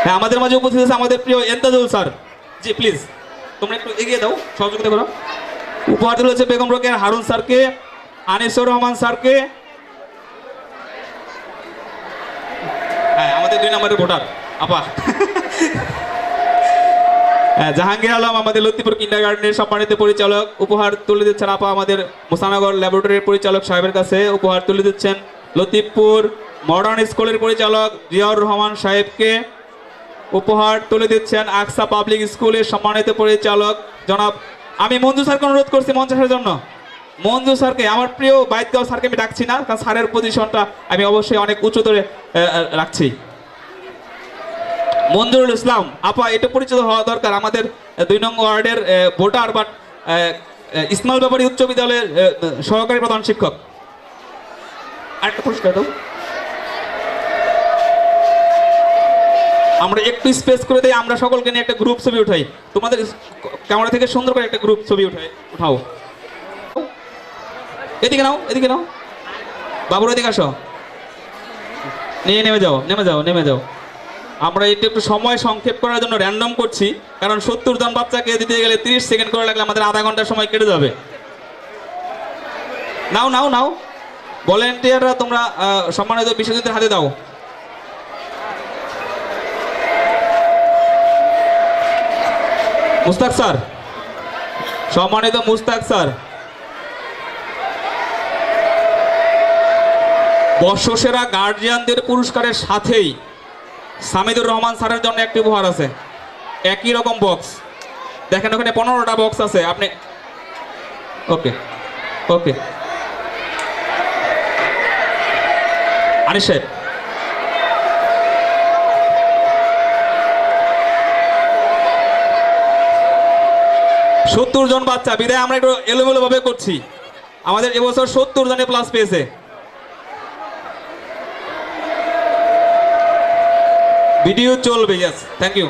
হ্যাঁ, আমাদের মাঝে উপস্থিত আছে আমাদের প্রিয় এন্তাজুল স্যার। জি প্লিজ তোমরা একটু এগিয়ে দাও, সহযোগিতা করো। উপহার তুলেছে বেগম রোকেয়া হারুন স্যারকে, আনিসুর রহমান স্যারকে। হ্যাঁ, আমাদের 2 নম্বরের ভোটার আপা। জাহাঙ্গীর আলম আমাদের লতিপুর কিন্ডারগার্টেনের সম্মানিত পরিচালক, উপহার তুলে দিচ্ছেন আপা আমাদের মুসানগর ল্যাবরেটরির পরিচালক সাহেবের কাছে। উপহার তুলে দিচ্ছেন লতিফপুর মডার্ন স্কুলের পরিচালক জিয়াউর রহমান সাহেবকে। উপহার তুলে দিচ্ছেন আকসা পাবলিক স্কুলের সম্মানিত পরিচালক জনাব, আমি মঞ্জু স্যারকে অনুরোধ করছি মঞ্চ আসার জন্য। মঞ্জু স্যারকে, আমার প্রিয় বাইদগাঁও স্যারকে আমি ডাকছি না, কারণ স্যারের পজিশনটা আমি অবশ্যই অনেক উচ্চতরে রাখছি। মঞ্জুরুল ইসলাম আপা, এটা পরিচিত হওয়া দরকার, আমাদের 2 নং ওয়ার্ডের ভোটার, বাট ইসমাইল ব্যাপারী উচ্চ বিদ্যালয়ের সহকারী প্রধান শিক্ষক। আরেকটা পুরস্কার দাও। আমরা একটু স্পেস করে দেই, আমরা সকলকে নিয়ে একটা গ্রুপ ছবি উঠাই। তোমাদের ক্যামেরা থেকে সুন্দর করে একটা গ্রুপ ছবি উঠাও। এদিকে নাও, এদিকে নাও, বাবুর এদিকে আসো, নিয়ে নেমে যাও, নেমে যাও, নেমে যাও। আমরা এটা একটু সময় সংক্ষেপ করার জন্য র্যান্ডম করছি, কারণ 70 জন বাচ্চাকে দিতে গেলে 30 সেকেন্ড করে লাগলে আমাদের আধা ঘন্টা সময় কেটে যাবে। নাও নাও নাও, ভলেন্টিয়াররা তোমরা সম্মানিত বিশ্বজিতের হাতে দাও। মুস্তাক স্যার, সম্মানিত মুস্তাক স্যার। বর্ষসেরা গার্জিয়ানদের পুরস্কারের সাথেই সামিদুর রহমান স্যারের জন্য একটি উপহার আছে, একই রকম বক্স। দেখেন ওখানে 15টা বক্স আছে, আপনি ওকে ওকে। আনিস সাহেব, সত্তর জন বাচ্চা, বিদায় আমরা একটু এলোমেলো ভাবে করছি। আমাদের এবছর 70 জনে প্লাস পেয়েছে। ভিডিও চলবে, ইয়েস, থ্যাংক ইউ।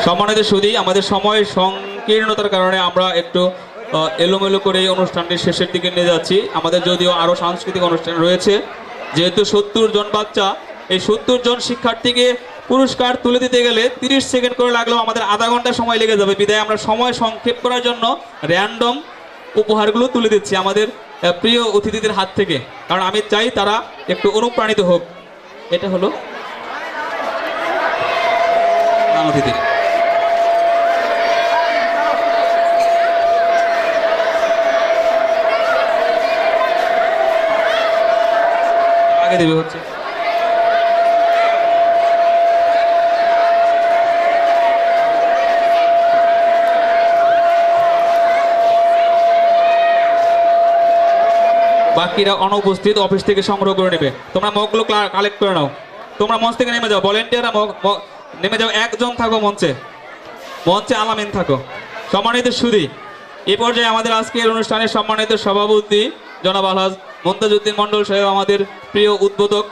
সম্মানিত সুধী, আমাদের সময় সংকীর্ণতার কারণে আমরা একটু এলোমেলো করে এই অনুষ্ঠানটি শেষের দিকে নিয়ে যাচ্ছি। আমাদের যদিও আরও সাংস্কৃতিক অনুষ্ঠান রয়েছে, যেহেতু 70 জন বাচ্চা, এই 70 জন শিক্ষার্থীকে পুরস্কার তুলে দিতে গেলে 30 সেকেন্ড করে লাগলেও আমাদের আধা ঘন্টা সময় লেগে যাবে। বিদায় আমরা সময় সংক্ষেপ করার জন্য র্যান্ডম উপহারগুলো তুলে দিচ্ছি আমাদের প্রিয় অতিথিদের হাত থেকে, কারণ আমি চাই তারা একটু অনুপ্রাণিত হোক। এটা হলো অতিথি। দেবে হচ্ছে বাকিরা অনুপস্থিত, অফিস থেকে সংগ্রহ করে নেবে। তোমরা মগগুলো কালেক্ট করে নাও। তোমরা মঞ্চ থেকে নেমে যাও, ভলেন্টিয়াররা নেমে যাও, একজন থাকো মঞ্চে, মঞ্চে আলামিন থাকো। সম্মানিত সুধী, এ পর্যায়ে আমাদের আজকের অনুষ্ঠানের সম্মানিত সভাপতি জনাব আলহাজ মুমতাজউদ্দিন মন্ডল সাহেব, আমাদের প্রিয় উদ্বোধক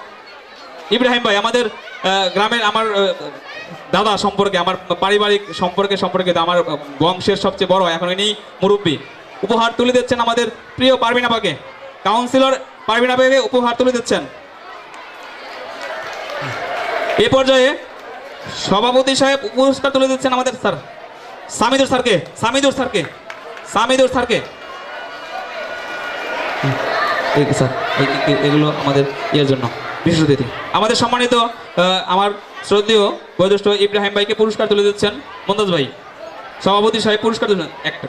ইব্রাহিম ভাই, আমাদের গ্রামের আমার দাদা সম্পর্কে, আমার পারিবারিক সম্পর্কে আমার বংশের সবচেয়ে বড়, এখন ইনি মুরব্বী। উপহার তুলে দিচ্ছেন আমাদের প্রিয় পারভিন আপাকে, কাউন্সিলর পারভিন আপাকে উপহার তুলে দিচ্ছেন। এ পর্যায়ে সভাপতি সাহেব পুরস্কার তুলে দিচ্ছেন আমাদের স্যার সামিদুর স্যারকে। স্যার এগুলো আমাদের ইয়ের জন্য বিশেষ অতিথি। আমাদের সম্মানিত আমার শ্রদ্ধেয় বয়োজ্যেষ্ঠ ইব্রাহিম ভাইকে পুরস্কার তুলে দিচ্ছেন মুমতাজ ভাই, সভাপতি সাহেব পুরস্কার দিচ্ছেন একটা।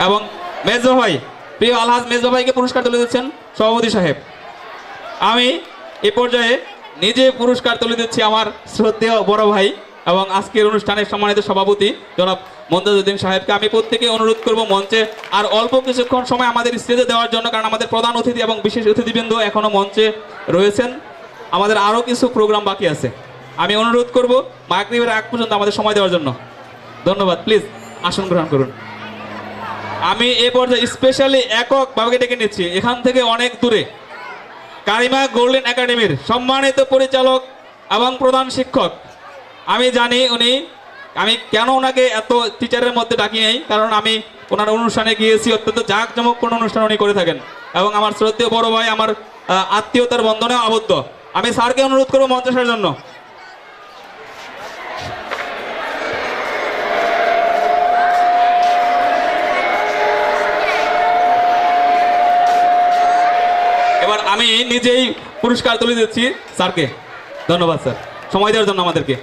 এবং মেজবা ভাই, প্রিয় আলহাজ মেজবা ভাইকে পুরস্কার তুলে দিচ্ছেন সভাপতি সাহেব। আমি এ পর্যায়ে নিজে পুরস্কার তুলে দিচ্ছি আমার শ্রদ্ধেয় বড় ভাই এবং আজকের অনুষ্ঠানের সম্মানিত সভাপতি জনাব মমতাজউদ্দিন সাহেবকে আমি প্রত্যেকে অনুরোধ করব মঞ্চে আর অল্প কিছুক্ষণ সময় আমাদের স্টেজে দেওয়ার জন্য, কারণ আমাদের প্রধান অতিথি এবং বিশেষ অতিথিবৃন্দ এখনো মঞ্চে রয়েছেন। আমাদের আরও কিছু প্রোগ্রাম বাকি আছে। আমি অনুরোধ করব মাগরিবের আগ পর্যন্ত আমাদের সময় দেওয়ার জন্য। ধন্যবাদ। প্লিজ আসন গ্রহণ করুন। আমি এ পর্যায়ে স্পেশালি এককভাবে ডেকে নিচ্ছি এখান থেকে অনেক দূরে কারিমা গোল্ডেন একাডেমির সম্মানিত পরিচালক এবং প্রধান শিক্ষক। আমি জানি আমি কেন ওনাকে এত টিচারের মধ্যে ডাকি নেই, কারণ আমি ওনার অনুষ্ঠানে গিয়েছি, অত্যন্ত জাঁকজমকপূর্ণ অনুষ্ঠান উনি করে থাকেন এবং আমার শ্রদ্ধেয় বড় ভাই, আমার আত্মীয়তার বন্ধনে আবদ্ধ। আমি স্যারকে অনুরোধ করবো মঞ্চে আসার জন্য। এবার আমি নিজেই পুরস্কার তুলে দিচ্ছি স্যারকে। ধন্যবাদ স্যার সময় দেওয়ার জন্য আমাদেরকে।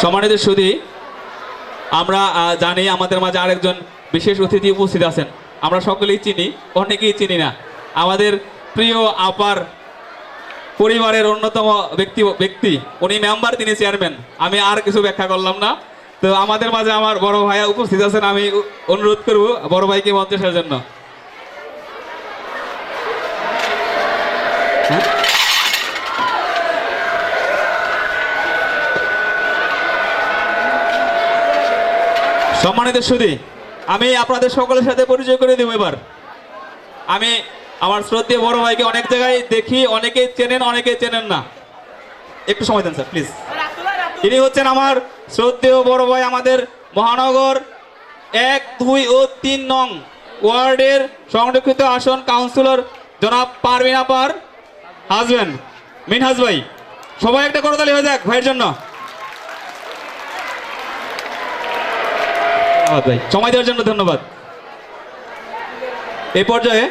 সম্মানিত সুধী, আমরা জানি আমাদের মাঝে আরেকজন বিশেষ অতিথি উপস্থিত আছেন। আমরা সকলেই চিনি, অনেকেই চিনি না। আমাদের প্রিয় আপার পরিবারের অন্যতম ব্যক্তি উনি মেম্বার, তিনি চেয়ারম্যান। আমি আর কিছু ব্যাখ্যা করলাম না। তো আমাদের মাঝে আমার বড় ভাইয়া উপস্থিত আছেন। আমি অনুরোধ করব বড় ভাইকে মঞ্চে আসার জন্য। সম্মানিত সুধী, আমি আপনাদের সকলের সাথে পরিচয় করে দেব। এবার আমি আমার শ্রদ্ধেয় বড় ভাইকে অনেক জায়গায় দেখি, অনেকে চেনেন অনেকে চেনেন না। একটু সময় দেন স্যার প্লিজ। ইনি হচ্ছেন আমার শ্রদ্ধেয় বড় ভাই, আমাদের মহানগর 1, 2 ও 3 নং ওয়ার্ডের সংরক্ষিত আসন কাউন্সিলর জনাব পারভিন আপার হাজবেন্ড মিনহাজ ভাই। সবাই একটা করতালি হয়ে যাক ভাইয়ের জন্য। ভাই সময় দেওয়ার জন্য ধন্যবাদ। এই পর্যায়ে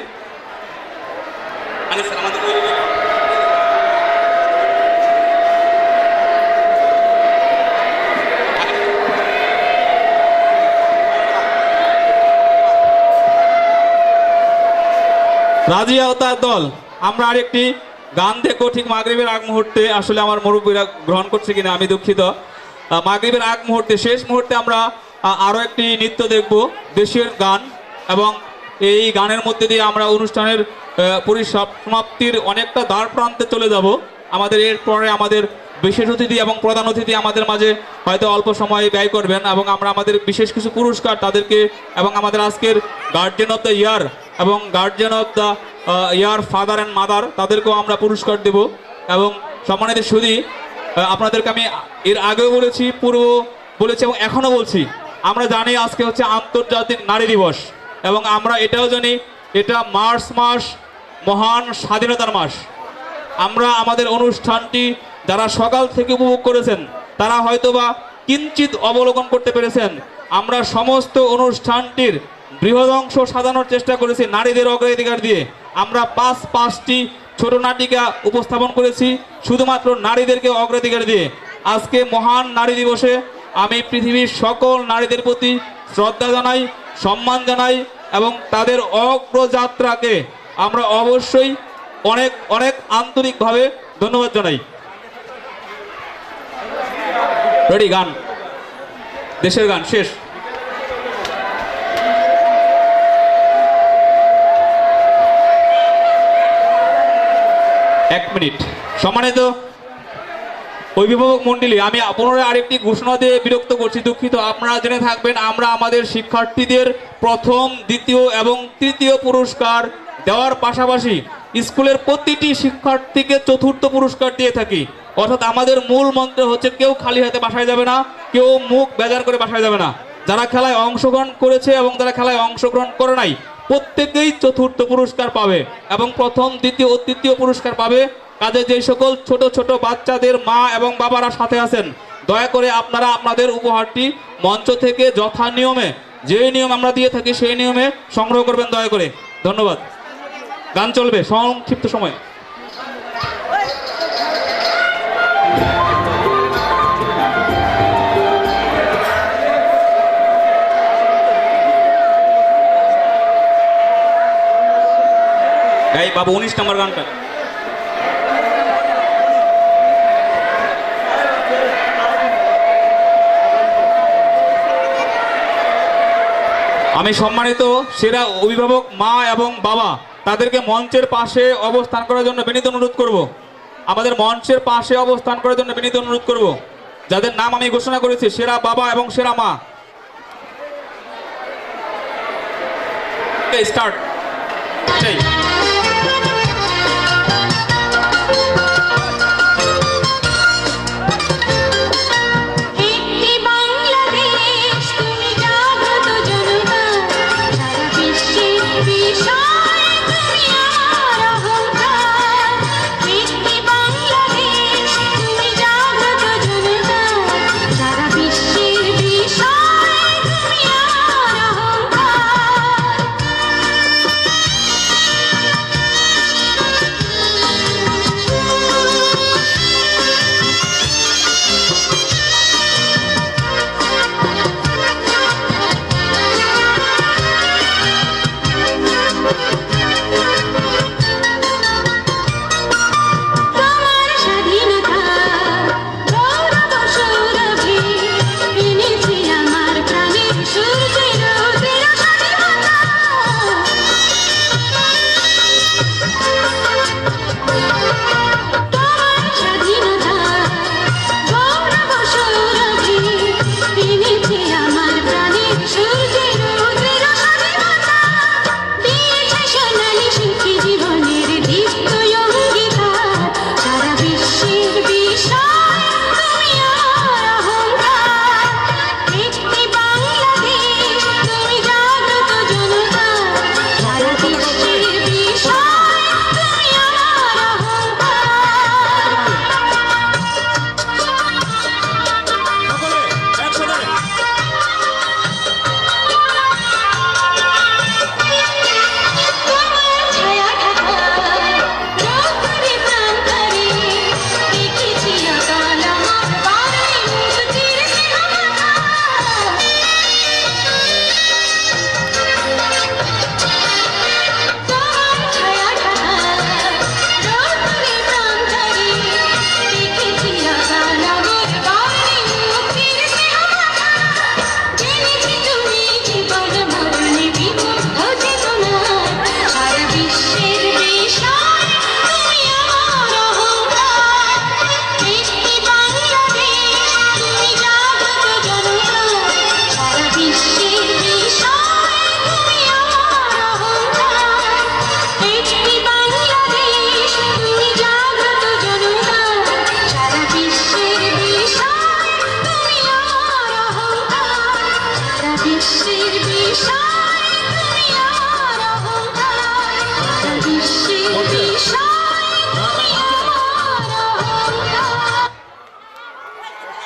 রাজিয়া ও তার দল, আমরা আরেকটি গান দেখো ঠিক মাগরিবের আগ মুহূর্তে। আসলে আমার মুরব্বীরা গ্রহণ করছে কিনা আমি দুঃখিত। মাগরিবের আগ মুহূর্তে, শেষ মুহূর্তে আমরা আরও একটি নৃত্য দেখব, দেশের গান, এবং এই গানের মধ্যে দিয়ে আমরা অনুষ্ঠানের পরিসমাপ্তির অনেকটা দ্বার প্রান্তে চলে যাব। আমাদের এরপরে আমাদের বিশেষ অতিথি এবং প্রধান অতিথি আমাদের মাঝে হয়তো অল্প সময় ব্যয় করবেন এবং আমরা আমাদের বিশেষ কিছু পুরস্কার তাদেরকে এবং আমাদের আজকের গার্জিয়ান অফ দ্য ইয়ার এবং guardian of the year father and mother তাদেরকেও আমরা পুরস্কার দেব। এবং সম্মানিত সুধী, আপনাদেরকে আমি এর আগেও বলেছি, বলেছি এবং এখনও বলছি, আমরা জানি আজকে হচ্ছে আন্তর্জাতিক নারী দিবস এবং আমরা এটাও জানি এটা মার্চ মাস মহান স্বাধীনতার মাস। আমরা আমাদের অনুষ্ঠানটি যারা সকাল থেকে উপভোগ করেছেন তারা হয়তোবা কিঞ্চিত অবলোকন করতে পেরেছেন। আমরা সমস্ত অনুষ্ঠানটির বৃহৎ অংশ সাজানোর চেষ্টা করেছি নারীদের অগ্রাধিকার দিয়ে। আমরা পাঁচটি ছোট নাটিকা উপস্থাপন করেছি শুধুমাত্র নারীদেরকে অগ্রাধিকার দিয়ে। আজকে মহান নারী দিবসে আমি পৃথিবীর সকল নারীদের প্রতি শ্রদ্ধা জানাই, সম্মান জানাই এবং তাদের অগ্রযাত্রাকে আমরা অবশ্যই অনেক অনেক আন্তরিকভাবে ধন্যবাদ জানাই। রেডি, গান, দেশের গান শেষ। এক মিনিট। সম্মানিত অভিভাবক মণ্ডলী, আমি পুনরায় আরেকটি ঘোষণা দিয়ে বিরক্ত করছি, দুঃখিত। আপনারা জেনে থাকবেন আমরা আমাদের শিক্ষার্থীদের প্রথম, দ্বিতীয় এবং তৃতীয় পুরস্কার দেওয়ার পাশাপাশি স্কুলের প্রতিটি শিক্ষার্থীকে চতুর্থ পুরস্কার দিয়ে থাকি। অর্থাৎ আমাদের মূল মন্ত্র হচ্ছে কেউ খালি হাতে বাসায় যাবে না, কেউ মুখ বেজার করে বাসায় যাবে না। যারা খেলায় অংশগ্রহণ করেছে এবং যারা খেলায় অংশগ্রহণ করে নাই প্রত্যেকেই চতুর্থ পুরস্কার পাবে এবং প্রথম, দ্বিতীয় ও তৃতীয় পুরস্কার পাবে। কাজে যে সকল ছোট ছোট বাচ্চাদের মা এবং বাবারা সাথে আছেন, দয়া করে আপনারা আপনাদের উপহারটি মঞ্চ থেকে যথা নিয়মে, যে নিয়ম আমরা দিয়ে থাকি সেই নিয়মে সংগ্রহ করবেন দয়া করে। ধন্যবাদ। গান চলবে সংক্ষিপ্ত সময়। এই বাবু 19 নম্বর গানটা। আমি সম্মানিত সেরা অভিভাবক মা এবং বাবা তাদেরকে মঞ্চের পাশে অবস্থান করার জন্য বিনীত অনুরোধ করব। আমাদের মঞ্চের পাশে অবস্থান করার জন্য বিনীত অনুরোধ করব। যাদের নাম আমি ঘোষণা করেছি, সেরা বাবা এবং সেরা মা। স্টার্ট।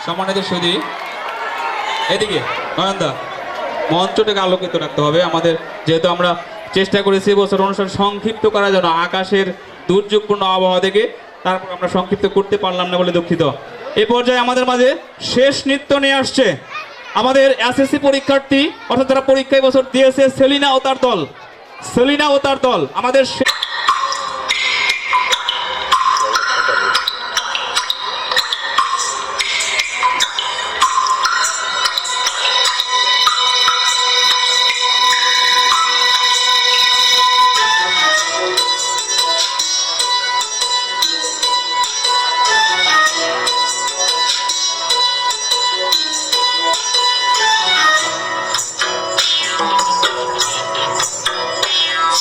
সম্মানিত সুধী, এদিকে নয়নদা, মঞ্চটাকে আলোকিত রাখতে হবে আমাদের। যেহেতু আমরা চেষ্টা করেছি বছর অনুষ্ঠান সংক্ষিপ্ত করার জন্য, আকাশের দুর্যোগপূর্ণ আবহাওয়া থেকে, তারপর আমরা সংক্ষিপ্ত করতে পারলাম না বলে দুঃখিত। এই পর্যায়ে আমাদের মাঝে শেষ নৃত্য নিয়ে আসছে আমাদের এসএসসি পরীক্ষার্থী, অর্থাৎ যারা পরীক্ষায় বছর দিয়েছে, সেলিনা ও তার দল। সেলিনা ও তার দল আমাদের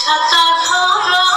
ছাতা ধরো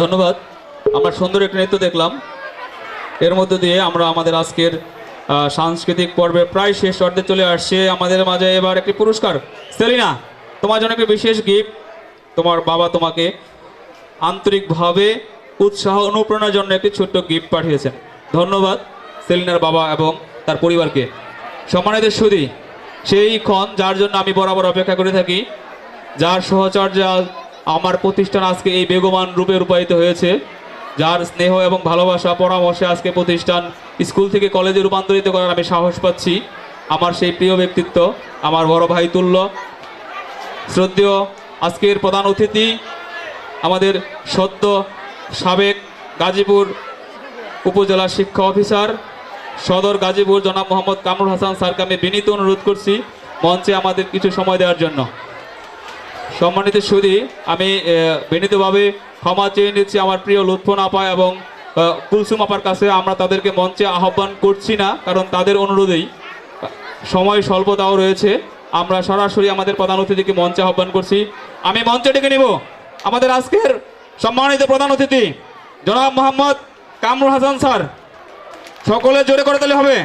ধন্যবাদ। আমরা সুন্দর একটি নৃত্য দেখলাম। এর মধ্য দিয়ে আমরা আমাদের আজকের সাংস্কৃতিক পর্বে প্রায় শেষ অর্ধে চলে আসছে। আমাদের মাঝে এবার একটি পুরস্কার। সেলিনা, তোমার জন্য একটি বিশেষ গিফট। তোমার বাবা তোমাকে আন্তরিকভাবে উৎসাহ অনুপ্রেরণার জন্য একটি ছোট্ট গিফট পাঠিয়েছেন। ধন্যবাদ সেলিনার বাবা এবং তার পরিবারকে। সম্মানিত সুধী, সেই ক্ষণ যার জন্য আমি বরাবর অপেক্ষা করে থাকি, যার সহচর্যে আমার প্রতিষ্ঠান আজকে এই বেগবান রূপে রূপায়িত হয়েছে, যার স্নেহ এবং ভালোবাসা পরামর্শে আজকে প্রতিষ্ঠান স্কুল থেকে কলেজে রূপান্তরিত করার আমি সাহস পাচ্ছি। আমার সেই প্রিয় ব্যক্তিত্ব, আমার বড় ভাই তুল্য, শ্রদ্ধেয় আজকের প্রধান অতিথি, আমাদের সদ্য সাবেক গাজীপুর উপজেলা শিক্ষা অফিসার সদর গাজীপুর জনাব মোহাম্মদ কামরুল হাসান স্যারকে আমি বিনীত অনুরোধ করছি মঞ্চে আমাদের কিছু সময় দেওয়ার জন্য। সম্মানিত সুধী, আমি বিনীতভাবে ক্ষমা চেয়ে নিচ্ছি আমার প্রিয় লুৎফুন আপা এবং কুলসুম আপার কাছে। আমরা তাদেরকে মঞ্চে আহ্বান করছি না, কারণ তাদের অনুরোধেই সময় স্বল্পতাও রয়েছে। আমরা সরাসরি আমাদের প্রধান অতিথিকে মঞ্চে আহ্বান করছি। আমি মঞ্চে ডেকে নিব আমাদের আজকের সম্মানিত প্রধান অতিথি জনাব মোহাম্মদ কামরুল হাসান স্যার। সকলে জোরে করে তাহলে হবে।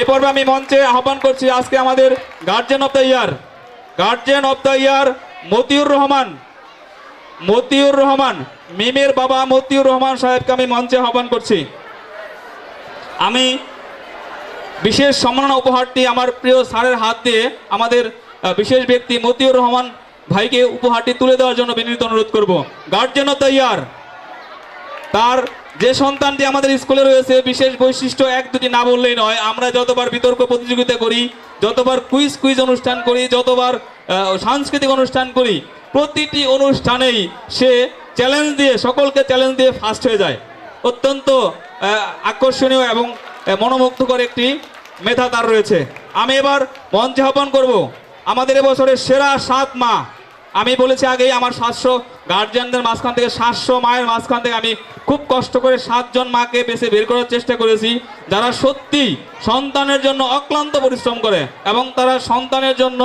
এ পর্বে আমি মঞ্চে আহ্বান করছি আজকে আমাদের guardian of the year Motiur Rahman, মিমের বাবা মতিউর রহমান সাহেবকে আমি মঞ্চে আহ্বান করছি। আমি বিশেষ সম্মাননা উপহারটি আমার প্রিয় স্যারের হাত দিয়ে আমাদের বিশেষ ব্যক্তি মতিউর রহমান ভাইকে উপহারটি তুলে দেওয়ার জন্য বিনীত অনুরোধ করব। গার্জিয়ান অফ দ্য ইয়ার, তার যে সন্তানটি আমাদের স্কুলে রয়েছে, বিশেষ বৈশিষ্ট্য এক দুটি না বললেই নয়। আমরা যতবার বিতর্ক প্রতিযোগিতা করি, যতবার কুইজ অনুষ্ঠান করি, যতবার সাংস্কৃতিক অনুষ্ঠান করি, প্রতিটি অনুষ্ঠানেই সে সকলকে চ্যালেঞ্জ দিয়ে ফার্স্ট হয়ে যায়। অত্যন্ত আকর্ষণীয় এবং মনোমুগ্ধকর একটি মেধা তার রয়েছে। আমি এবার মঞ্চে আহ্বান করব আমাদের এবছরের সেরা 7 মা। আমি বলেছি আগেই, আমার 700 গার্জিয়ানদের মাঝখান থেকে, 700 মায়ের মাঝখান থেকে আমি খুব কষ্ট করে 7 জন মাকে বেছে বের করার চেষ্টা করেছি, যারা সত্যি সন্তানের জন্য অক্লান্ত পরিশ্রম করে এবং তারা সন্তানের জন্য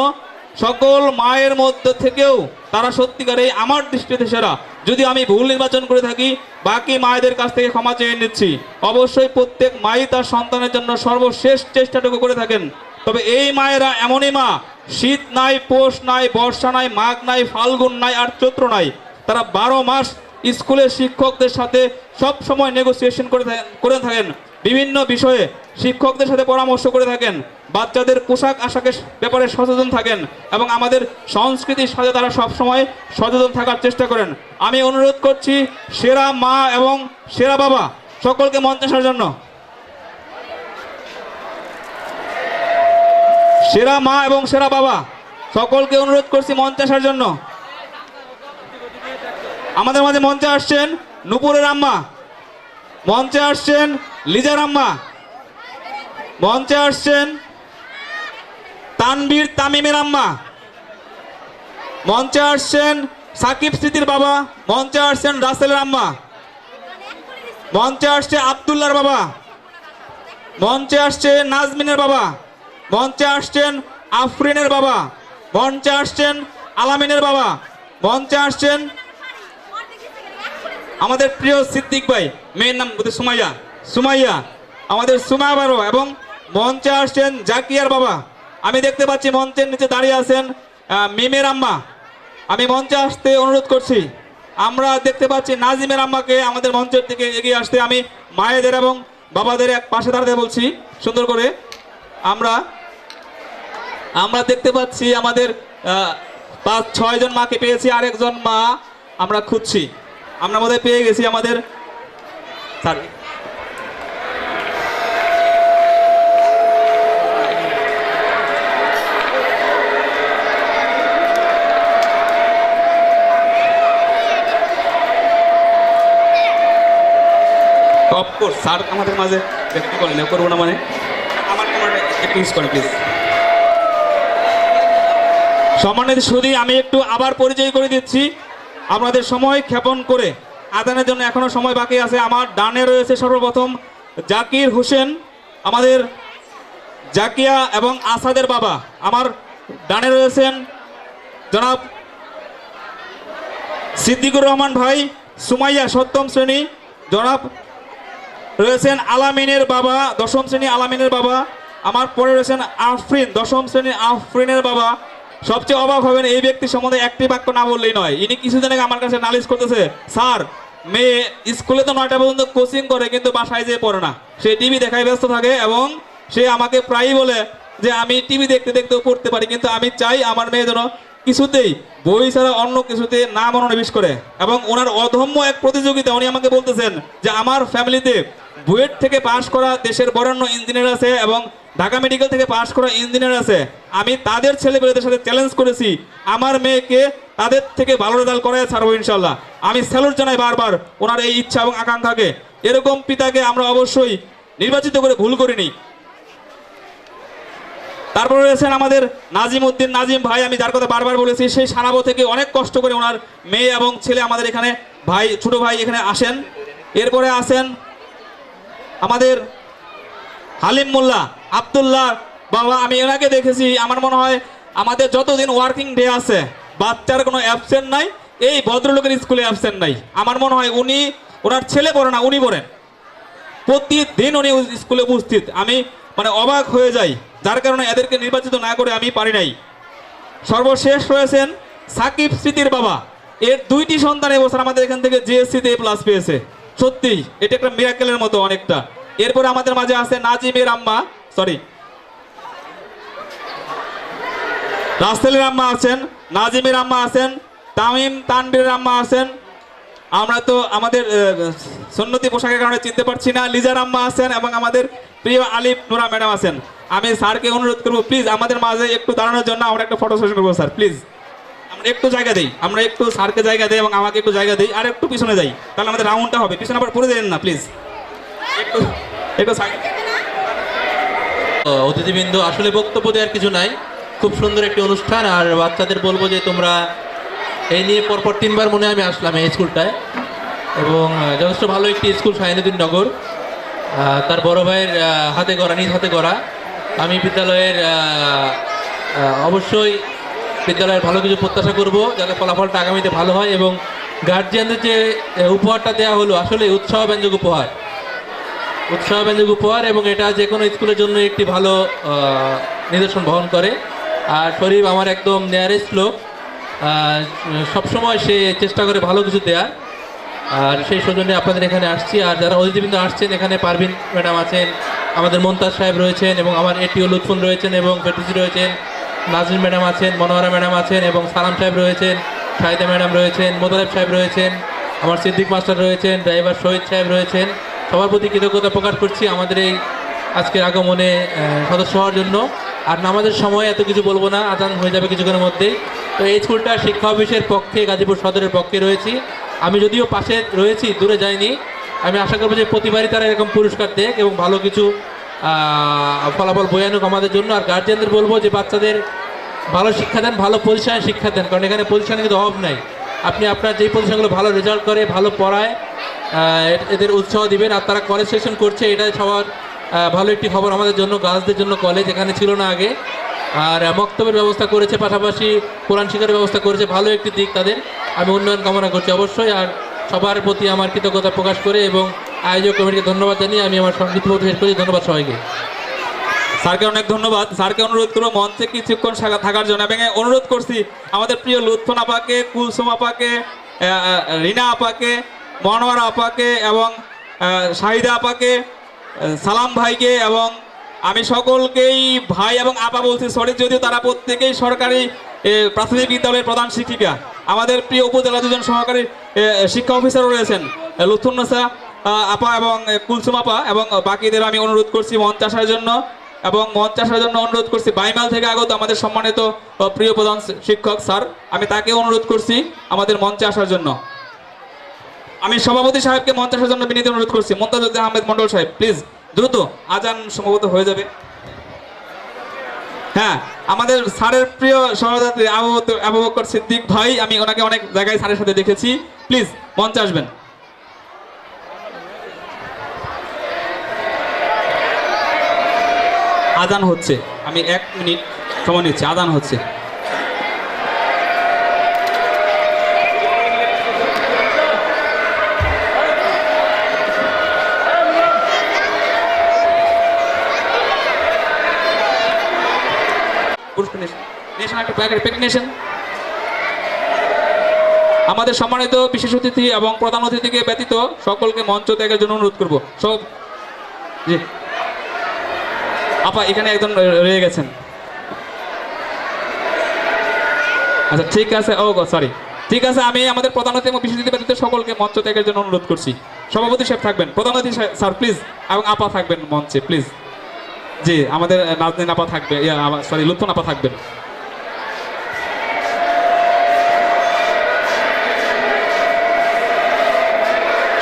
সকল মায়ের মধ্যে থেকেও তারা সত্যিকারে আমার দৃষ্টিতে সেরা। যদি আমি ভুল নির্বাচন করে থাকি, বাকি মায়েদের কাছ থেকে ক্ষমা চেয়ে নিচ্ছি। অবশ্যই প্রত্যেক মাই তার সন্তানের জন্য সর্বশেষ চেষ্টাটুকু করে থাকেন। তবে এই মায়েরা এমনই মা, শীত নাই, পৌষ নাই, বর্ষা নাই, মাঘ নাই, ফাল্গুন নাই আর চৈত্র নাই, তারা 12 মাস স্কুলের শিক্ষকদের সাথে সব সময় নেগোসিয়েশন করে থাকেন, বিভিন্ন বিষয়ে শিক্ষকদের সাথে পরামর্শ করে থাকেন, বাচ্চাদের পোশাক আশাকের ব্যাপারে সচেতন থাকেন এবং আমাদের সংস্কৃতির সাথে তারা সব সময় সচেতন থাকার চেষ্টা করেন। আমি অনুরোধ করছি সেরা মা এবং সেরা বাবা সকলকে মঞ্চে আসার জন্য। সেরা মা এবং সেরা বাবা সকলকে অনুরোধ করছি মঞ্চে আসার জন্য। আমাদের মাঝে মঞ্চে আসছেন নুপুরের আম্মা, মঞ্চে আসছেন লিজার আম্মা, মঞ্চে আসছেন তানবীর তামিমের আম্মা, মঞ্চে আসছেন সাকিব স্মৃতির বাবা, মঞ্চে আসছেন রাসেলের আম্মা, মঞ্চে আসছে আব্দুল্লাহর বাবা, মঞ্চে আসছে নাজমিনের বাবা, মঞ্চে আসছেন আফরিনের বাবা, মঞ্চে আসছেন আলামিনের বাবা, মঞ্চে আসছেন আমাদের প্রিয় সিদ্দিক ভাই, মেয়ের নাম সুমাইয়া, আমাদের সুমাইয়া বাবা, এবং মঞ্চে আসছেন জাকিয়ার বাবা। আমি দেখতে পাচ্ছি মঞ্চের নিচে দাঁড়িয়ে আছেন মিমের আম্মা। আমি মঞ্চে আসতে অনুরোধ করছি। আমরা দেখতে পাচ্ছি নাজিমের আম্মাকে আমাদের মঞ্চের দিকে এগিয়ে আসতে। আমি মায়েদের এবং বাবাদের এক পাশে দাঁড়াতে বলছি সুন্দর করে। আমরা দেখতে পাচ্ছি আমাদের 5-6 জন মাকে পেয়েছি, আরেকজন মা আমরা খুঁজছি। আমরা মধ্যে পেয়ে গেছি আমাদের স্যার। অফকোর্স স্যার আমাদের মাঝে কি করলেন করবো না, মানে আমার একটু ইউজ করেন প্লিজ। সম্মানিত সুধী, আমি একটু আবার পরিচয় করে দিচ্ছি আপনাদের সময় ক্ষেপণ করে। আদানের জন্য এখনো সময় বাকি আছে। আমার ডানে রয়েছে সর্বপ্রথম জাকির হোসেন, আমাদের জাকিয়া এবং আসাদের বাবা। আমার ডানে রয়েছেন জনাব সিদ্দিকুর রহমান ভাই, সুমাইয়া 7ম শ্রেণী, জনাব রয়েছেন আলামিনের বাবা 10ম শ্রেণী, আলামিনের বাবা। আমার পরে রয়েছেন আফরিন 10ম শ্রেণী, আফরিনের বাবা। সবচেয়ে অবাক হবেন এই ব্যক্তি সম্বন্ধে একটি বাক্য না বললেই নয়। ইনি কিছুদিন আগে আমার কাছে নালিশ করতেছে, স্যার মেয়ে স্কুলে তো 9টা পর্যন্ত কোচিং করে কিন্তু বাসায় যেয়ে পড়ে না, সে টিভি দেখায় ব্যস্ত থাকে এবং সে আমাকে প্রায়ই বলে যে আমি টিভি দেখতে দেখতেও পড়তে পারি, কিন্তু আমি চাই আমার মেয়ে যেন কিছুতেই বই ছাড়া অন্য কিছুতে না মনোনিবেশ করে। এবং ওনার অধম্য এক প্রতিযোগিতা, উনি আমাকে বলতেছেন যে আমার ফ্যামিলিতে বুয়েট থেকে পাশ করা দেশের বরেণ্য ইঞ্জিনিয়ার আছে এবং ঢাকা মেডিকেল থেকে পাশ করা ইঞ্জিনিয়ার আছে। আমি তাদের ছেলেপেলেদের সাথে চ্যালেঞ্জ করেছি আমার মেয়েকে তাদের থেকে ভালো রেজাল্ট করায় ছাড়বো ইনশাল্লাহ। আমি স্যালুট জানাই বারবার ওনার এই ইচ্ছা এবং আকাঙ্ক্ষাকে। এরকম পিতাকে আমরা অবশ্যই নির্বাচিত করে ভুল করিনি। তারপরে রয়েছেন আমাদের নাজিম উদ্দিন, নাজিম ভাই, আমি যার কথা বারবার বলেছি, সেই সানাবো থেকে অনেক কষ্ট করে ওনার মেয়ে এবং ছেলে আমাদের এখানে ভাই, ছোট ভাই এখানে আসেন। এরপরে আসেন আমাদের হালিম মোল্লা আব্দুল্লাহ বাবা, আমি এনাকে দেখেছি, আমার মনে হয় আমাদের যতদিন ওয়ার্কিং ডে আছে বাচ্চার কোনো অ্যাবসেন্ট নাই, এই ভদ্রলোকের স্কুলে অ্যাবসেন্ট নাই। আমার মনে হয় উনি, ওনার ছেলে পড়ে না, উনি পড়েন, প্রতিদিন উনি স্কুলে উপস্থিত। আমি মানে অবাক হয়ে যাই, যার কারণে এদেরকে নির্বাচিত না করে আমি পারি নাই। সর্বশেষ রয়েছেন সাকিব স্মৃতির বাবা, এর 2টি সন্তান এবছর আমাদের এখান থেকে জিএসসিতে A+ পেয়েছে। সত্যি এটা একটা মিরাকেলের মতো অনেকটা। এরপরে আমাদের মাঝে আছে নাজিমের আম্মা, রাসেলের আম্মা আছেন, নাজিমের আম্মা আছেন, তামিম তানবীরের আম্মা আছেন। আমরা তো আমাদের সুন্নতি পোশাকের কারণে চিনতে পারছি না, লিজার আম্মা আছেন এবং আমাদের প্রিয় আলিফ নুরা ম্যাডাম আছেন। আমি স্যারকে অনুরোধ করবো প্লিজ আমাদের মাঝে একটু দাঁড়ানোর জন্য, আমরা একটা ফটো সেশন করবো স্যার প্লিজ। আমরা একটু জায়গা দিই, আমরা একটু স্যারকে জায়গা দিই এবং আমাকে একটু জায়গা দিই, আর একটু পিছনে যাই, তাহলে আমাদের রাউন্ডটা হবে। পিছনে আবার পড়ে যাবেন না প্লিজ, একটু একটু অতিথিবৃন্দ, আসলে বক্তব্য দেওয়ার কিছু নাই, খুব সুন্দর একটি অনুষ্ঠান। আর বাচ্চাদের বলবো যে তোমরা এই নিয়ে পরপর 3বার মনে হয় আমি আসলাম এই স্কুলটায়, এবং যথেষ্ট ভালো একটি স্কুল শাহিনুদ্দিন নগর, তার বড় ভাইয়ের হাতে গড়া, নিজ হাতে গড়া। আমি বিদ্যালয়ের অবশ্যই বিদ্যালয়ের ভালো কিছু প্রত্যাশা করব, যাতে ফলাফলটা আগামীতে ভালো হয়। এবং গার্জিয়ানদের যে উপহারটা দেওয়া হলো আসলে উৎসাহব্যঞ্জক উপহার, উৎসাহব্যঞ্জক উপহার, এবং এটা যে কোনো স্কুলের জন্য একটি ভালো নিদর্শন বহন করে। আর শরীফ আমার একদম নিয়ারেস্ট লোক, সবসময় সে চেষ্টা করে ভালো কিছু দেওয়ার, আর সেই সৌজন্যে আপনাদের এখানে আসছি। আর যারা অতিথিবৃন্দ আসছেন, এখানে পারভিন ম্যাডাম আছেন, আমাদের মমতাজ সাহেব রয়েছেন, এবং আমার এটিও লুৎফুন রয়েছেন, এবং ফেরদৌসী রয়েছেন, নাজরিন ম্যাডাম আছেন, মনোহরা ম্যাডাম আছেন, এবং সালাম সাহেব রয়েছেন, শাহিদা ম্যাডাম রয়েছেন, মোতালেব সাহেব রয়েছেন, আমার সিদ্দিক মাস্টার রয়েছেন, ড্রাইভার শহীদ সাহেব রয়েছেন। সবার প্রতি কৃতজ্ঞতা প্রকাশ করছি আমাদের এই আজকের আগমনে সদস্য হওয়ার জন্য। আর নামাজের সময় এত কিছু বলবো না, আজান হয়ে যাবে কিছুক্ষণের মধ্যেই। তো এই স্কুলটা শিক্ষা অফিসের পক্ষে, গাজীপুর সদরের পক্ষে রয়েছি আমি, যদিও পাশে রয়েছি, দূরে যাইনি। আমি আশা করবো যে প্রতিবারই তারা এরকম পুরস্কার দেখ এবং ভালো কিছু ফলাফল বয়ে আনুক আমাদের জন্য। আর গার্জিয়ানদের বলবো যে বাচ্চাদের ভালো শিক্ষা দেন, ভালো পজিশনে শিক্ষা দেন, কারণ এখানে পজিশনে কিন্তু অভাব নাই। আপনি আপনার যেই পজিশনগুলো ভালো রেজাল্ট করে, ভালো পড়ায়, এদের উৎসাহ দিবেন। আর তারা কলেজ সেশন করছে, এটাই সবার ভালো একটি খবর আমাদের জন্য, গার্লসদের জন্য কলেজ এখানে ছিল না আগে। আর মক্তবের ব্যবস্থা করেছে, পাশাপাশি কোরআন শিক্ষার ব্যবস্থা করেছে, ভালো একটি দিক তাদের। আমি উন্নয়ন কামনা করছি অবশ্যই। আর সবার প্রতি আমার কৃতজ্ঞতা প্রকাশ করে এবং আয়োজক কমিটিকে ধন্যবাদ জানিয়ে আমি আমার সংক্ষিপ্ত শেষ করি। ধন্যবাদ সবাইকে। স্যারকে অনেক ধন্যবাদ। স্যারকে অনুরোধ করবো মঞ্চে কিছুক্ষণ থাকার জন্য, এবং অনুরোধ করছি আমাদের প্রিয় লুৎফুন আপাকে, কুলসুম আপাকে, রিনা আপাকে, মনোয়ারা আপাকে এবং শাহিদা আপাকে, সালাম ভাইকে, এবং আমি সকলকেই ভাই এবং আপা বলছি, সরি যদিও তারা প্রত্যেকেই সরকারি প্রাথমিক বিদ্যালয়ের প্রধান শিক্ষিকা। আমাদের প্রিয় উপজেলা 2জন সহকারী শিক্ষা অফিসারও রয়েছেন, লুৎফুন্নেসা আপা এবং কুলসুম আপা, এবং বাকিদের আমি অনুরোধ করছি মঞ্চে আসার জন্য। এবং মঞ্চে আসার জন্য অনুরোধ করছি বাইমাল থেকে আগত আমাদের সম্মানিত প্রিয় প্রধান শিক্ষক স্যার, আমি তাকে অনুরোধ করছি আমাদের মঞ্চে আসার জন্য। আমি সভাপতি সাহেবকে মঞ্চে আসার জন্য বিনীত অনুরোধ করছি, মুনতাজউদ্দিন আহমেদ মন্ডল সাহেব প্লিজ দ্রুত, আজান সম্ভবত হয়ে যাবে। হ্যাঁ, আমাদের স্যারের প্রিয় সহযাত্রী আবু বকর সিদ্দিক ভাই, আমি ওনাকে অনেক জায়গায় স্যারের সাথে দেখেছি, প্লিজ মঞ্চে আসবেন। আজান হচ্ছে, আমি 1 মিনিট সময় নিচ্ছি, আজান হচ্ছে। পুরস্কার নেশন একটা প্যাকেট নেশন। আমাদের সম্মানিত বিশেষ অতিথি এবং প্রধান অতিথিকে ব্যতীত সকলকে মঞ্চ ত্যাগের জন্য অনুরোধ করব। সব জি আপা এখানে একজন রয়ে গেছেন। আচ্ছা ঠিক আছে, ও সরি, ঠিক আছে, আমি আমাদের প্রধান অতিথি এবং বিশেষ অতিথি ব্যতীত সকলকে মঞ্চ ত্যাগের জন্য অনুরোধ করছি। সভাপতি সাহেব থাকবেন, প্রধান অতিথি স্যার প্লিজ, এবং আপা থাকবেন মঞ্চে প্লিজ। জি আমাদের নাজনীন আপা থাকবে, সরি লুৎফুন আপা থাকবেন।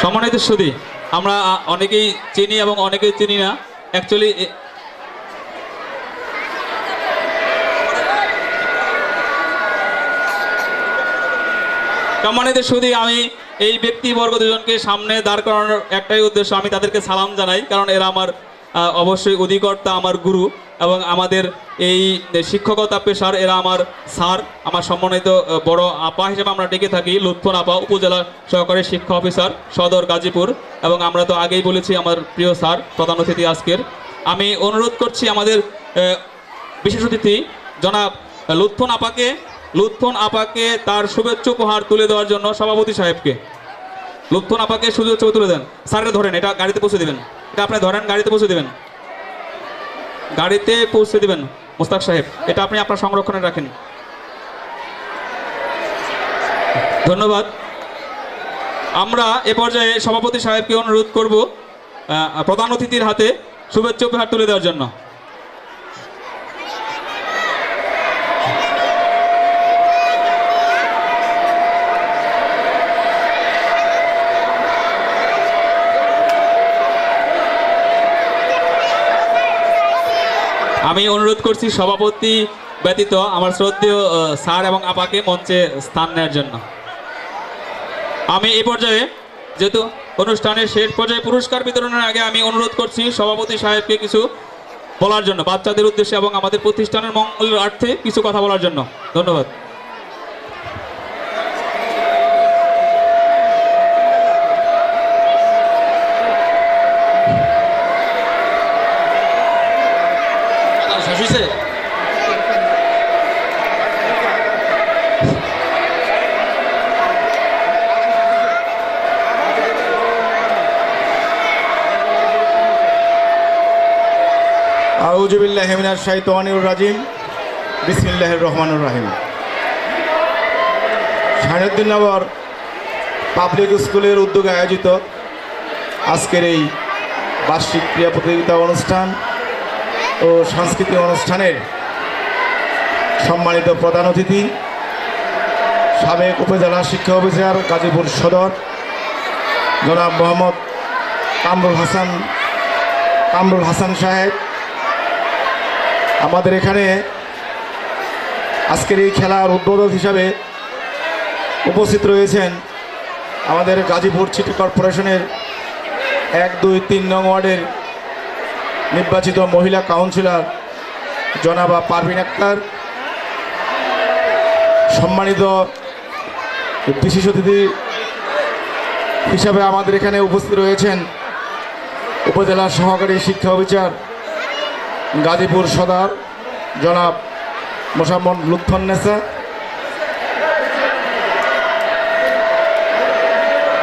সম্মানিত সুধী, আমরা অনেকেই চিনি এবং অনেকেই চিনি না অ্যাকচুয়ালি। সম্মানিত সুধী, আমি এই ব্যক্তিবর্গ দুজনকে সামনে দাঁড় করানোর একটাই উদ্দেশ্য, আমি তাদেরকে সালাম জানাই, কারণ এরা আমার অবশ্যই অধিকর্তা, আমার গুরু, এবং আমাদের এই শিক্ষকতা পেশার এরা আমার স্যার, আমার সম্মানিত বড় আপা হিসেবে আমরা ডেকে থাকি লুৎফুন আপা, উপজেলা সহকারী শিক্ষা অফিসার সদর গাজীপুর, এবং আমরা তো আগেই বলেছি আমার প্রিয় স্যার প্রধান অতিথি আজকের। আমি অনুরোধ করছি আমাদের বিশেষ অতিথি জনাব লুৎফুন আপাকে তার শুভেচ্ছা উপহার তুলে দেওয়ার জন্য সভাপতি সাহেবকে, লুৎফুন আপাকে শুভেচ্ছা তুলে দেন। স্যারের ধরেন, এটা গাড়িতে পৌঁছে দেবেন, এটা আপনি ধরেন, গাড়িতে পৌঁছে দেবেন, গাড়িতে পৌঁছে দেবেন মোস্তাক সাহেব, এটা আপনি আপনার সংরক্ষণে রাখেন। ধন্যবাদ। আমরা এ পর্যায়ে সভাপতি সাহেবকে অনুরোধ করব প্রধান অতিথির হাতে শুভেচ্ছা উপহার তুলে দেওয়ার জন্য। আমি অনুরোধ করছি সভাপতি ব্যতীত আমার শ্রদ্ধেয় স্যার এবং আপাকে মঞ্চে স্থান নেওয়ার জন্য। আমি এই পর্যায়ে যেহেতু অনুষ্ঠানের শেষ পর্যায়ে পুরস্কার বিতরণের আগে আমি অনুরোধ করছি সভাপতি সাহেবকে কিছু বলার জন্য, বাচ্চাদের উদ্দেশ্যে এবং আমাদের প্রতিষ্ঠানের মঙ্গলার্থে কিছু কথা বলার জন্য। ধন্যবাদ। আউযু বিল্লাহি মিনাশ শাইতানির রাজিম, বিসমিল্লাহির রহমানির রহিম। শাহীনউদ্দিননগর পাবলিক স্কুলের উদ্যোগে আয়োজিত আজকের এই বার্ষিক ক্রীড়া প্রতিযোগিতা অনুষ্ঠান ও সাংস্কৃতিক অনুষ্ঠানের সম্মানিত প্রধান অতিথি সাবেক উপজেলা শিক্ষা অফিসার গাজীপুর সদর জনাব মোহাম্মদ কামরুল হাসান সাহেব, আমাদের এখানে আজকের এই খেলার উদ্বোধক হিসাবে উপস্থিত রয়েছেন আমাদের গাজীপুর সিটি কর্পোরেশনের 1, 2, 3 নং ওয়ার্ডের নির্বাচিত মহিলা কাউন্সিলর জনাবা পারভিন আক্তার, সম্মানিত বিশেষ অতিথি হিসাবে আমাদের এখানে উপস্থিত রয়েছেন উপজেলা সহকারী শিক্ষা অফিসার গাজীপুর সদর জনাব মোসাম্মদ লুৎফুন্নেসা,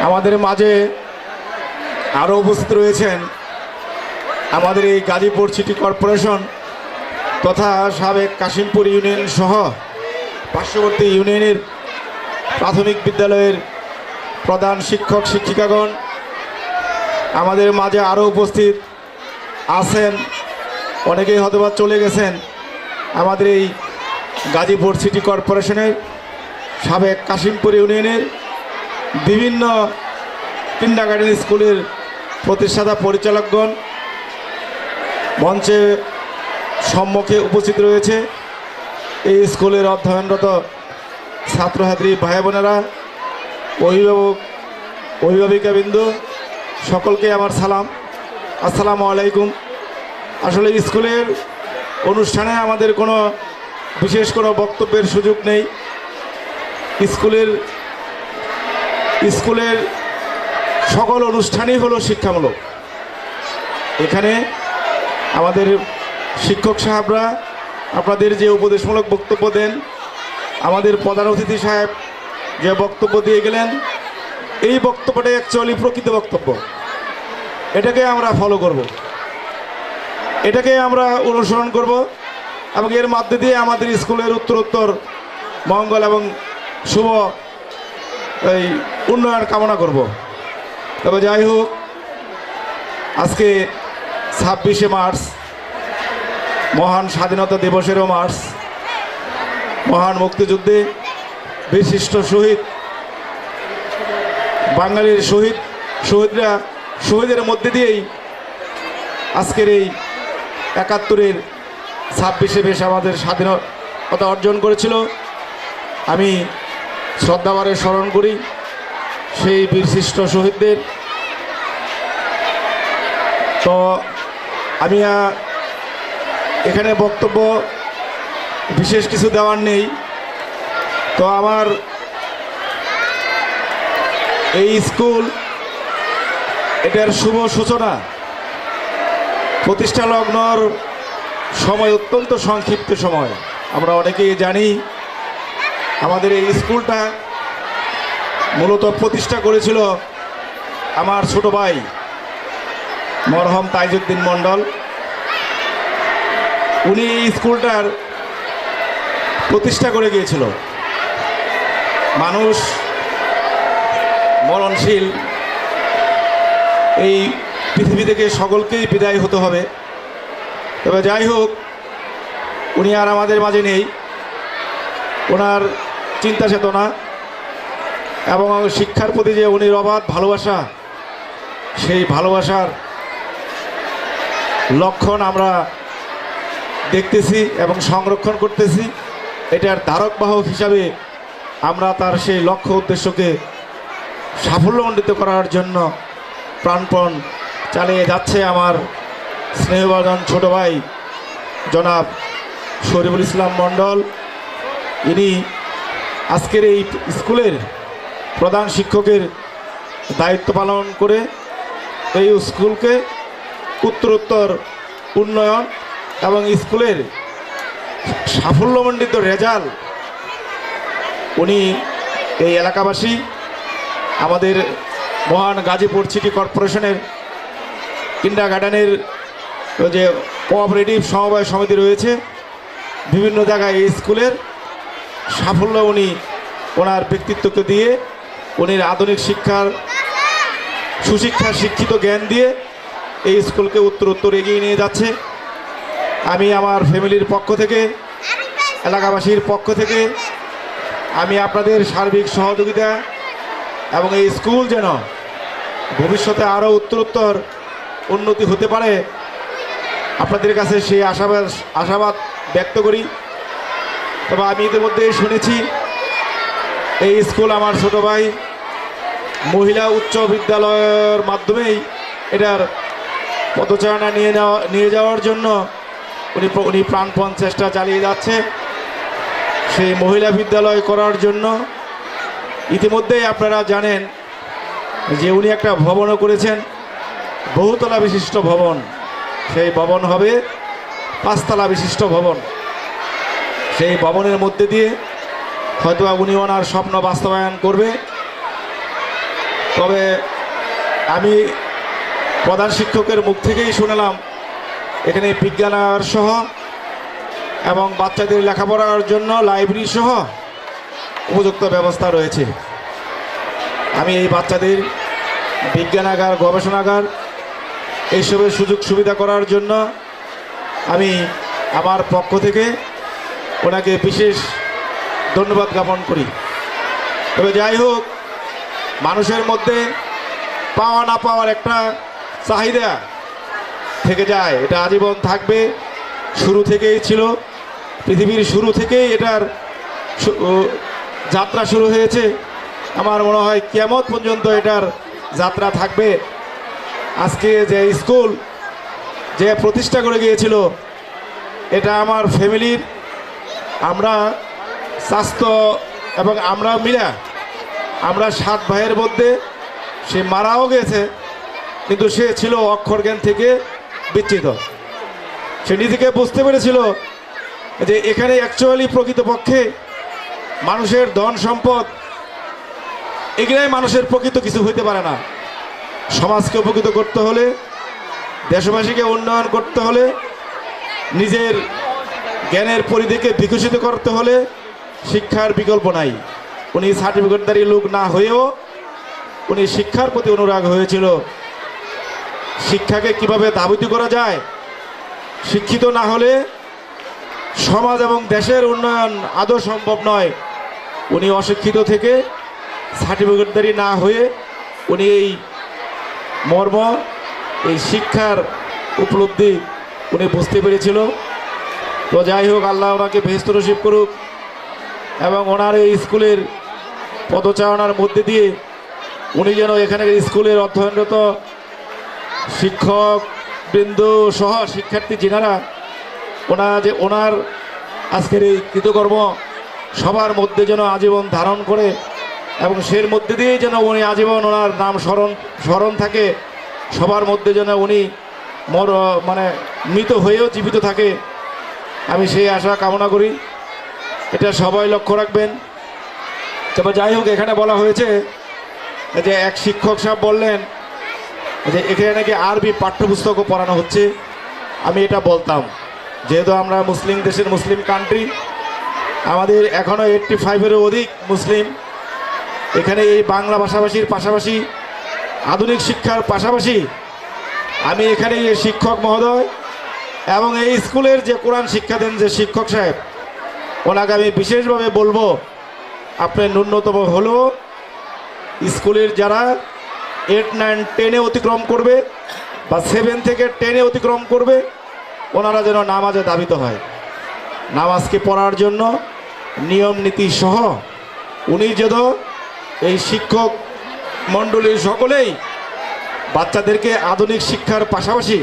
আমাদের মাঝে আরও উপস্থিত রয়েছেন আমাদের এই গাজীপুর সিটি কর্পোরেশন তথা সাবেক কাশিমপুর ইউনিয়ন সহ পার্শ্ববর্তী ইউনিয়নের প্রাথমিক বিদ্যালয়ের প্রধান শিক্ষক শিক্ষিকাগণ। আমাদের মাঝে আরও উপস্থিত আছেন, অনেকেই হয়তোবা চলে গেছেন, আমাদের এই গাজীপুর সিটি কর্পোরেশনের সাবেক কাশিমপুর ইউনিয়নের বিভিন্ন কিন্ডারগার্টেন স্কুলের প্রতিষ্ঠাতা পরিচালকগণ। মঞ্চে সম্মুখে উপস্থিত রয়েছে এই স্কুলের অধ্যয়নরত ছাত্রছাত্রী ভাই বোনেরা, অভিভাবিকাবৃন্দ, সকলকে আমার সালাম, আসসালামু আলাইকুম। আসলে স্কুলের অনুষ্ঠানে আমাদের কোনো বিশেষ কোনো বক্তব্যের সুযোগ নেই। স্কুলের সকল অনুষ্ঠানই হলো শিক্ষামূলক। এখানে আমাদের শিক্ষক সাহেবরা আপনাদের যে উপদেশমূলক বক্তব্য দেন, আমাদের প্রধান অতিথি সাহেব যে বক্তব্য দিয়ে গেলেন, এই বক্তব্যটা অ্যাকচুয়ালি প্রকৃত বক্তব্য। এটাকে আমরা ফলো করব, এটাকে আমরা অনুসরণ করব এবং এর মধ্যে দিয়ে আমাদের স্কুলের উত্তরোত্তর মঙ্গল এবং শুভ এই উন্নয়ন কামনা করব। তবে যাই হোক, আজকে 26শে মার্চ মহান স্বাধীনতা দিবসেরও মার্চ। মহান মুক্তিযুদ্ধে বিশিষ্ট শহীদ বাঙালির শহীদের মধ্যে দিয়েই আজকের এই 71-এর 26শে বেশ আমাদের স্বাধীনতা অর্জন করেছিল। আমি শ্রদ্ধাভরে স্মরণ করি সেই বিশিষ্ট শহীদদের। তো আমি এখানে বক্তব্য বিশেষ কিছু দেওয়ার নেই। তো আমার এই স্কুল, এটার শুভ সূচনা, প্রতিষ্ঠা লগ্নর সময় অত্যন্ত সংক্ষিপ্ত সময়। আমরা অনেকেই জানি আমাদের এই স্কুলটা মূলত প্রতিষ্ঠা করেছিল আমার ছোট ভাই মরহম তাইজউদ্দিন মণ্ডল। উনি এই স্কুলটার প্রতিষ্ঠা করে গিয়েছিল। মানুষ মরণশীল, এই পৃথিবী থেকে সকলকেই বিদায় হতে হবে। তবে যাই হোক, উনি আর আমাদের মাঝে নেই। ওনার চিন্তা চেতনা এবং শিক্ষার প্রতি যে উনি অবাধ ভালোবাসা, সেই ভালোবাসার লক্ষণ আমরা দেখতেছি এবং সংরক্ষণ করতেছি। এটার ধারকবাহক হিসাবে আমরা তার সেই লক্ষ্য উদ্দেশ্যকে সাফল্যমণ্ডিত করার জন্য প্রাণপণ চালিয়ে যাচ্ছে আমার স্নেহভাজন ছোট ভাই জনাব শরীফুল ইসলাম মণ্ডল। ইনি আজকের এই স্কুলের প্রধান শিক্ষকের দায়িত্ব পালন করে এই স্কুলকে উত্তরোত্তর উন্নয়ন এবং স্কুলের সাফল্যমণ্ডিত রেজাল্ট উনি এই এলাকাবাসী, আমাদের মহান গাজীপুর সিটি কর্পোরেশনের কিন্ডারগার্টেনের যে কোঅপারেটিভ সমবায় সমিতি রয়েছে, বিভিন্ন জায়গায় এই স্কুলের সাফল্য উনি ওনার ব্যক্তিত্বকে দিয়ে, উনি আধুনিক শিক্ষার সুশিক্ষার শিক্ষিত জ্ঞান দিয়ে এই স্কুলকে উত্তরোত্তর এগিয়ে নিয়ে যাচ্ছে। আমি আমার ফ্যামিলির পক্ষ থেকে, এলাকাবাসীর পক্ষ থেকে আমি আপনাদের সার্বিক সহযোগিতা এবং এই স্কুল যেন ভবিষ্যতে আরও উত্তরোত্তর উন্নতি হতে পারে, আপনাদের কাছে সেই আশাবাদ ব্যক্ত করি। তবে আমি ইতিমধ্যে শুনেছি এই স্কুল আমার ছোট ভাই মহিলা উচ্চ বিদ্যালয়ের মাধ্যমেই এটার পদচারণা নিয়ে যাওয়ার জন্য উনি প্রাণপণ চেষ্টা চালিয়ে যাচ্ছে। সেই মহিলা বিদ্যালয় করার জন্য ইতিমধ্যেই আপনারা জানেন যে উনি একটা ভবনও করেছেন, বহুতলা বিশিষ্ট ভবন। সেই ভবন হবে 5তলা বিশিষ্ট ভবন। সেই ভবনের মধ্যে দিয়ে হয়তো উনি ওনার স্বপ্ন বাস্তবায়ন করবে। তবে আমি প্রধান শিক্ষকের মুখ থেকেই শুনলাম এখানে বিজ্ঞানাগার সহ এবং বাচ্চাদের লেখাপড়ার জন্য লাইব্রেরি সহ উপযুক্ত ব্যবস্থা রয়েছে। আমি এই বাচ্চাদের বিজ্ঞানাগার, গবেষণাগার এইসবের সুযোগ সুবিধা করার জন্য আমি আমার পক্ষ থেকে ওনাকে বিশেষ ধন্যবাদ জ্ঞাপন করি। তবে যাই হোক, মানুষের মধ্যে পাওয়া না পাওয়ার একটা চাহিদা থেকে যায়, এটা আজীবন থাকবে। শুরু থেকেই ছিল, পৃথিবীর শুরু থেকেই এটার যাত্রা শুরু হয়েছে। আমার মনে হয় কিয়ামত পর্যন্ত এটার যাত্রা থাকবে। আজকে যে স্কুল যে প্রতিষ্ঠা করে গিয়েছিল, এটা আমার ফ্যামিলির, আমরা স্বাস্থ্য এবং আমরা মিলা, আমরা 7 ভাইয়ের মধ্যে সে মারাও গেছে, কিন্তু সে ছিল অক্ষর জ্ঞান থেকে বিচ্ছিত। সে নিজেকে বুঝতে পেরেছিল যে এখানে অ্যাকচুয়ালি প্রকৃতপক্ষে মানুষের ধন সম্পদ এগুলাই মানুষের প্রকৃত কিছু হইতে পারে না। সমাজকে উপকৃত করতে হলে, দেশবাসীকে উন্নয়ন করতে হলে, নিজের জ্ঞানের পরিধিকে বিকশিত করতে হলে শিক্ষার বিকল্প নাই। উনি সার্টিফিকেটধারী লোক না হয়েও উনি শিক্ষার প্রতি অনুরাগ হয়েছিল। শিক্ষাকে কিভাবে ধাবিত করা যায়, শিক্ষিত না হলে সমাজ এবং দেশের উন্নয়ন আদৌ সম্ভব নয়। উনি অশিক্ষিত থেকে সার্টিফিকেটধারী না হয়ে উনি এই মর্ম, এই শিক্ষার উপলব্ধি উনি বুঝতে পেরেছিল। তো যাই হোক, আল্লাহ ওনাকে বেহেশত নসিব করুক এবং ওনার এই স্কুলের পদচারণার মধ্যে দিয়ে উনি যেন এখানে স্কুলের অধ্যয়নরত শিক্ষক বৃন্দ সহ শিক্ষার্থী যিনারা ওনার আজকের এই কৃতকর্ম সবার মধ্যে যেন আজীবন ধারণ করে এবং সের মধ্যে দিয়েই যেন উনি আজীবন ওনার নাম স্মরণ থাকে, সবার মধ্যে যেন উনি মৃত হয়েও জীবিত থাকে, আমি সেই আশা কামনা করি। এটা সবাই লক্ষ্য রাখবেন। তবে যাই হোক, এখানে বলা হয়েছে যে এক শিক্ষক সাহেব বললেন যে এখানে নাকি আরবি পাঠ্যপুস্তকও পড়ানো হচ্ছে। আমি এটা বলতাম, যেহেতু আমরা মুসলিম দেশের মুসলিম কান্ট্রি, আমাদের এখনও 85-এরও অধিক মুসলিম। এখানে এই বাংলা ভাষাভাষীর পাশাপাশি আধুনিক শিক্ষার পাশাপাশি আমি এখানে এই শিক্ষক মহোদয় এবং এই স্কুলের যে কোরআন শিক্ষা দেন যে শিক্ষক সাহেব, ওনাকে আমি বিশেষভাবে বলবো, আপনি ন্যূনতম হলেও স্কুলের যারা 8, 9, 10-এ অতিক্রম করবে বা 7 থেকে 10-এ অতিক্রম করবে, ওনারা যেন নামাজে ধাবিত হয়। নামাজকে পড়ার জন্য নিয়ম নীতি সহ উনি যেন এই শিক্ষক মণ্ডলীর সকলেই বাচ্চাদেরকে আধুনিক শিক্ষার পাশাপাশি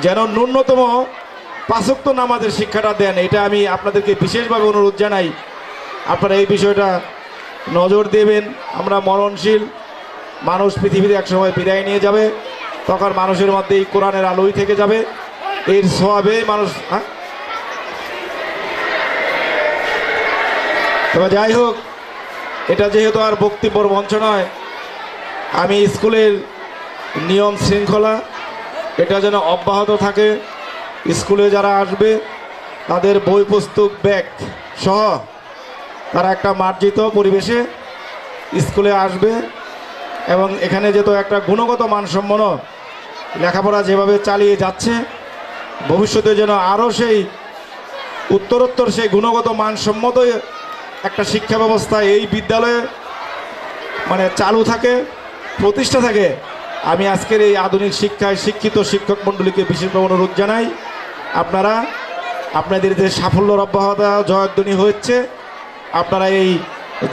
যেন ন্যূনতম 5 ওয়াক্ত নামাজের শিক্ষাটা দেন, এটা আমি আপনাদেরকে বিশেষভাবে অনুরোধ জানাই। আপনারা এই বিষয়টা নজর দেবেন। আমরা মরণশীল মানুষ, পৃথিবীতে একসময় বিদায় নিয়ে যাবে, তখন মানুষের মধ্যে এই কোরআনের আলোই থেকে যাবে, এর সওয়াবে মানুষ। তবে যাই হোক, এটা যেহেতু আর বক্তব্যর মঞ্চ নয়, আমি স্কুলের নিয়ম শৃঙ্খলা এটা যেন অব্যাহত থাকে। স্কুলে যারা আসবে তাদের বই পুস্তক ব্যাগ সহ তারা একটা মার্জিত পরিবেশে স্কুলে আসবে এবং এখানে যেহেতু একটা গুণগত মানসম্পন্ন লেখাপড়া যেভাবে চালিয়ে যাচ্ছে, ভবিষ্যতে যেন আরও সেই উত্তরোত্তর সেই গুণগত মানসম্মত একটা শিক্ষা ব্যবস্থা এই বিদ্যালয়ে চালু থাকে, প্রতিষ্ঠা থাকে। আমি আজকের এই আধুনিক শিক্ষায় শিক্ষিত শিক্ষক মণ্ডলীকে বিশেষভাবে অনুরোধ জানাই, আপনারা আপনাদের যে সাফল্যর অব্যাহত জয়ধ্বনি হচ্ছে, আপনারা এই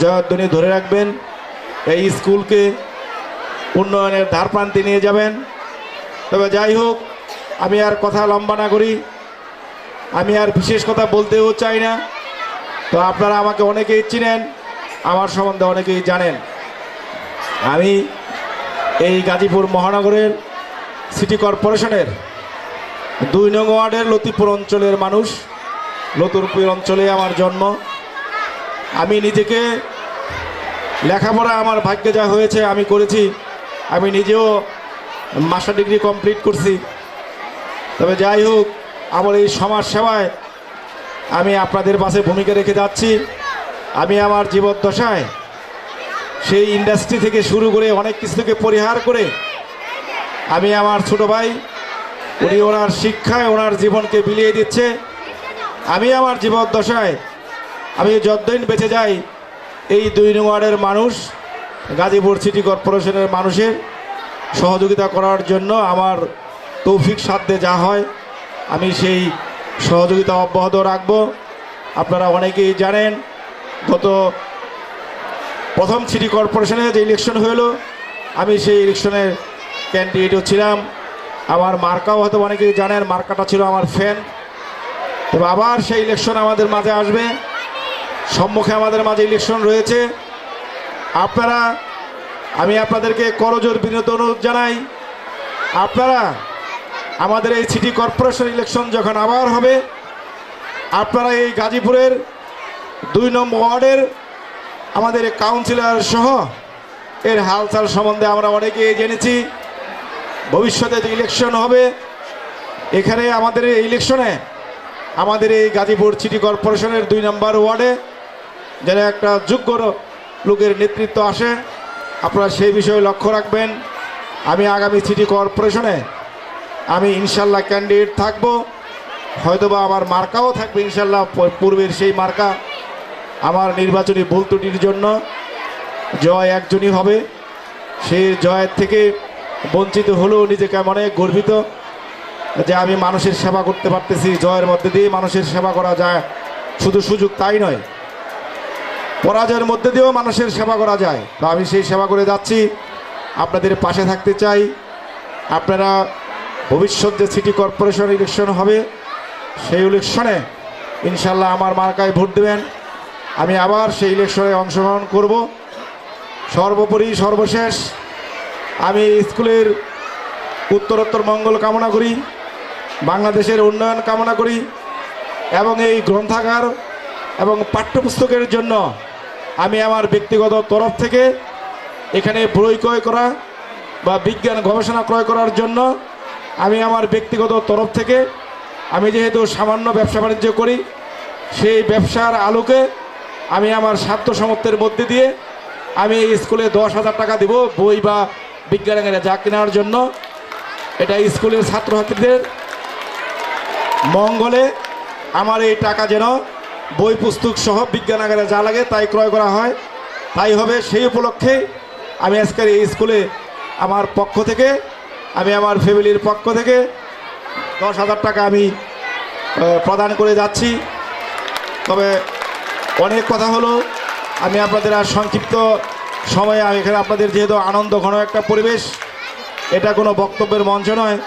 জয়ধ্বনি ধরে রাখবেন, এই স্কুলকে উন্নয়নের ধারপ্রান্তে নিয়ে যাবেন। তবে যাই হোক, আমি আর কথা লম্বা না করি, আমি আর বিশেষ কথা বলতেও চাই না। তো আপনারা আমাকে অনেকেই চিনেন, আমার সম্বন্ধে অনেকেই জানেন। আমি এই গাজীপুর মহানগরের সিটি কর্পোরেশনের 2 নং ওয়ার্ডের লতিপুর অঞ্চলের মানুষ। লতিপুর অঞ্চলে আমার জন্ম। আমি নিজেকে লেখাপড়া আমার ভাগ্যে যা হয়েছে আমি করেছি, আমি নিজেও মাস্টার ডিগ্রি কমপ্লিট করছি। তবে যাই হোক, আমার এই সমাজ সেবায় আমি আপনাদের পাশে ভূমিকা রেখে যাচ্ছি। আমি আমার জীবদ্দশায় সেই ইন্ডাস্ট্রি থেকে শুরু করে অনেক কিছু থেকে পরিহার করে আমি আমার ছোট ভাই, উনি ওনার শিক্ষায় ওনার জীবনকে বিলিয়ে দিচ্ছে। আমি আমার জীবদ্দশায় আমি যতদিন বেঁচে যাই এই 2 নং ওয়ার্ডের মানুষ, গাজীপুর সিটি কর্পোরেশনের মানুষের সহযোগিতা করার জন্য আমার তৌফিক সাধ্যে যা হয় আমি সেই সহযোগিতা অব্যাহত রাখব। আপনারা অনেকেই জানেন, গত প্রথম সিটি কর্পোরেশনে যে ইলেকশন হলো, আমি সেই ইলেকশনের ক্যান্ডিডেটও ছিলাম। আমার মার্কাও হয়তো অনেকেই জানেন, মার্কাটা ছিল আমার ফ্যান। তবে আবার সেই ইলেকশন আমাদের মাঝে আসবে, সম্মুখে আমাদের মাঝে ইলেকশন রয়েছে। আমি আপনাদেরকে করজোর বিনীত অনুরোধ জানাই, আপনারা আমাদের এই সিটি কর্পোরেশন ইলেকশন যখন আবার হবে, আপনারা এই গাজীপুরের 2 নম্বর ওয়ার্ডের আমাদের কাউন্সিলর সহ এর হালচাল সম্বন্ধে আমরা অনেকেই জেনেছি। ভবিষ্যতে যে ইলেকশন হবে, এখানে আমাদের এই ইলেকশনে আমাদের এই গাজীপুর সিটি কর্পোরেশনের 2 নম্বর ওয়ার্ডে যেন একটা যোগ্য লোকের নেতৃত্ব আসে, আপনারা সেই বিষয়ে লক্ষ্য রাখবেন। আমি আগামী সিটি কর্পোরেশনে আমি ইনশাল্লাহ ক্যান্ডিডেট থাকব, হয়তোবা আমার মার্কাও থাকবে ইনশাল্লাহ পূর্বের সেই মার্কা। আমার নির্বাচনী ভুল ত্রুটির জন্য জয় একজনই হবে, সেই জয়ের থেকে বঞ্চিত হলেও নিজেকে অনেক গর্বিত যে আমি মানুষের সেবা করতে পারতেছি। জয়ের মধ্যে দিয়ে মানুষের সেবা করা যায়, শুধু সুযোগ তাই নয়, পরাজয়ের মধ্যে দিয়েও মানুষের সেবা করা যায়। তো আমি সেই সেবা করে যাচ্ছি, আপনাদের পাশে থাকতে চাই। আপনারা ভবিষ্যৎ যে সিটি কর্পোরেশন ইলেকশন হবে, সেই ইলেকশনে ইনশাল্লাহ আমার মার্কায় ভোট দেবেন। আমি আবার সেই ইলেকশনে অংশগ্রহণ করব। সর্বোপরি সর্বশেষ আমি স্কুলের উত্তরোত্তর মঙ্গল কামনা করি, বাংলাদেশের উন্নয়ন কামনা করি, এবং এই গ্রন্থাগার এবং পাঠ্যপুস্তকের জন্য আমি আমার ব্যক্তিগত তরফ থেকে এখানে বই ক্রয় করা বা বিজ্ঞান গবেষণা ক্রয় করার জন্য আমি আমার ব্যক্তিগত তরফ থেকে, আমি যেহেতু সামান্য ব্যবসা বাণিজ্য করি, সেই ব্যবসার আলোকে আমি আমার সাধ্য সামর্থ্যের মধ্যে দিয়ে আমি এই স্কুলে 10,000 টাকা দেব বই বা বিজ্ঞানের যা কেনার জন্য। এটা স্কুলের ছাত্রছাত্রীদের মঙ্গলে আমার এই টাকা যেন বই পুস্তক সহ বিজ্ঞানাগারে যা লাগে তাই ক্রয় করা হয়, তাই হবে। সেই উপলক্ষে আমি আজকের এই স্কুলে আমার পক্ষ থেকে, আমি আমার ফ্যামিলির পক্ষ থেকে 10,000 টাকা আমি প্রদান করে যাচ্ছি। তবে অনেক কথা হলো, আমি আপনাদের আর সংক্ষিপ্ত সময়ে আমি এখানে আপনাদের যেহেতু আনন্দ ঘন একটা পরিবেশ, এটা কোনো বক্তব্যের মঞ্চ নয়,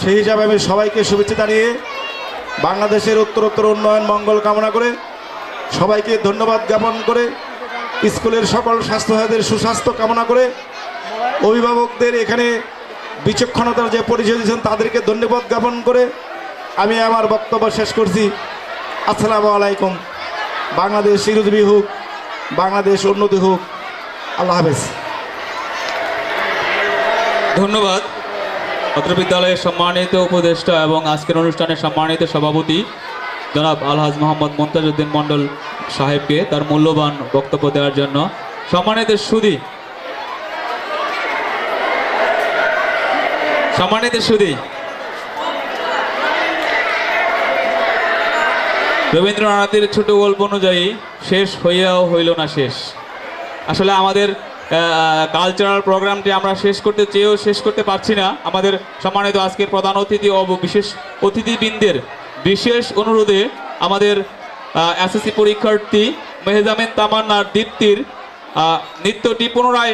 সেই হিসাবে আমি সবাইকে শুভেচ্ছা জানিয়ে বাংলাদেশের উত্তরোত্তর উন্নয়ন মঙ্গল কামনা করে সবাইকে ধন্যবাদ জ্ঞাপন করে, স্কুলের সকল স্বাস্থ্যসাথীদের সুস্বাস্থ্য কামনা করে, অভিভাবকদের এখানে বিচক্ষণতার যে পরিচয় দিয়েছেন তাদেরকে ধন্যবাদ জ্ঞাপন করে আমি আমার বক্তব্য শেষ করছি। আসসালামু আলাইকুম। বাংলাদেশ চিরজীবী হোক, বাংলাদেশ উন্নতি হোক। আল্লাহ হাফেজ। ধন্যবাদ অত্র বিদ্যালয়ের সম্মানিত উপদেষ্টা এবং আজকের অনুষ্ঠানের সম্মানিত সভাপতি জনাব আলহাজ মোহাম্মদ মমতাজউদ্দিন মণ্ডল সাহেবকে তার মূল্যবান বক্তব্য দেওয়ার জন্য। সম্মানিত সুধী, রবীন্দ্রনাথের ছোট গল্প অনুযায়ী শেষ হইয়াও হইল না শেষ। আসলে আমাদের কালচারাল প্রোগ্রামটি আমরা শেষ করতে চেয়েও শেষ করতে পারছি না। আমাদের সম্মানিত আজকের প্রধান অতিথি ও বিশেষ অতিথিবৃন্দের বিশেষ অনুরোধে আমাদের এসএসসি পরীক্ষার্থী মেহজামিন তামান্নার দীপ্তির নৃত্যটি পুনরায়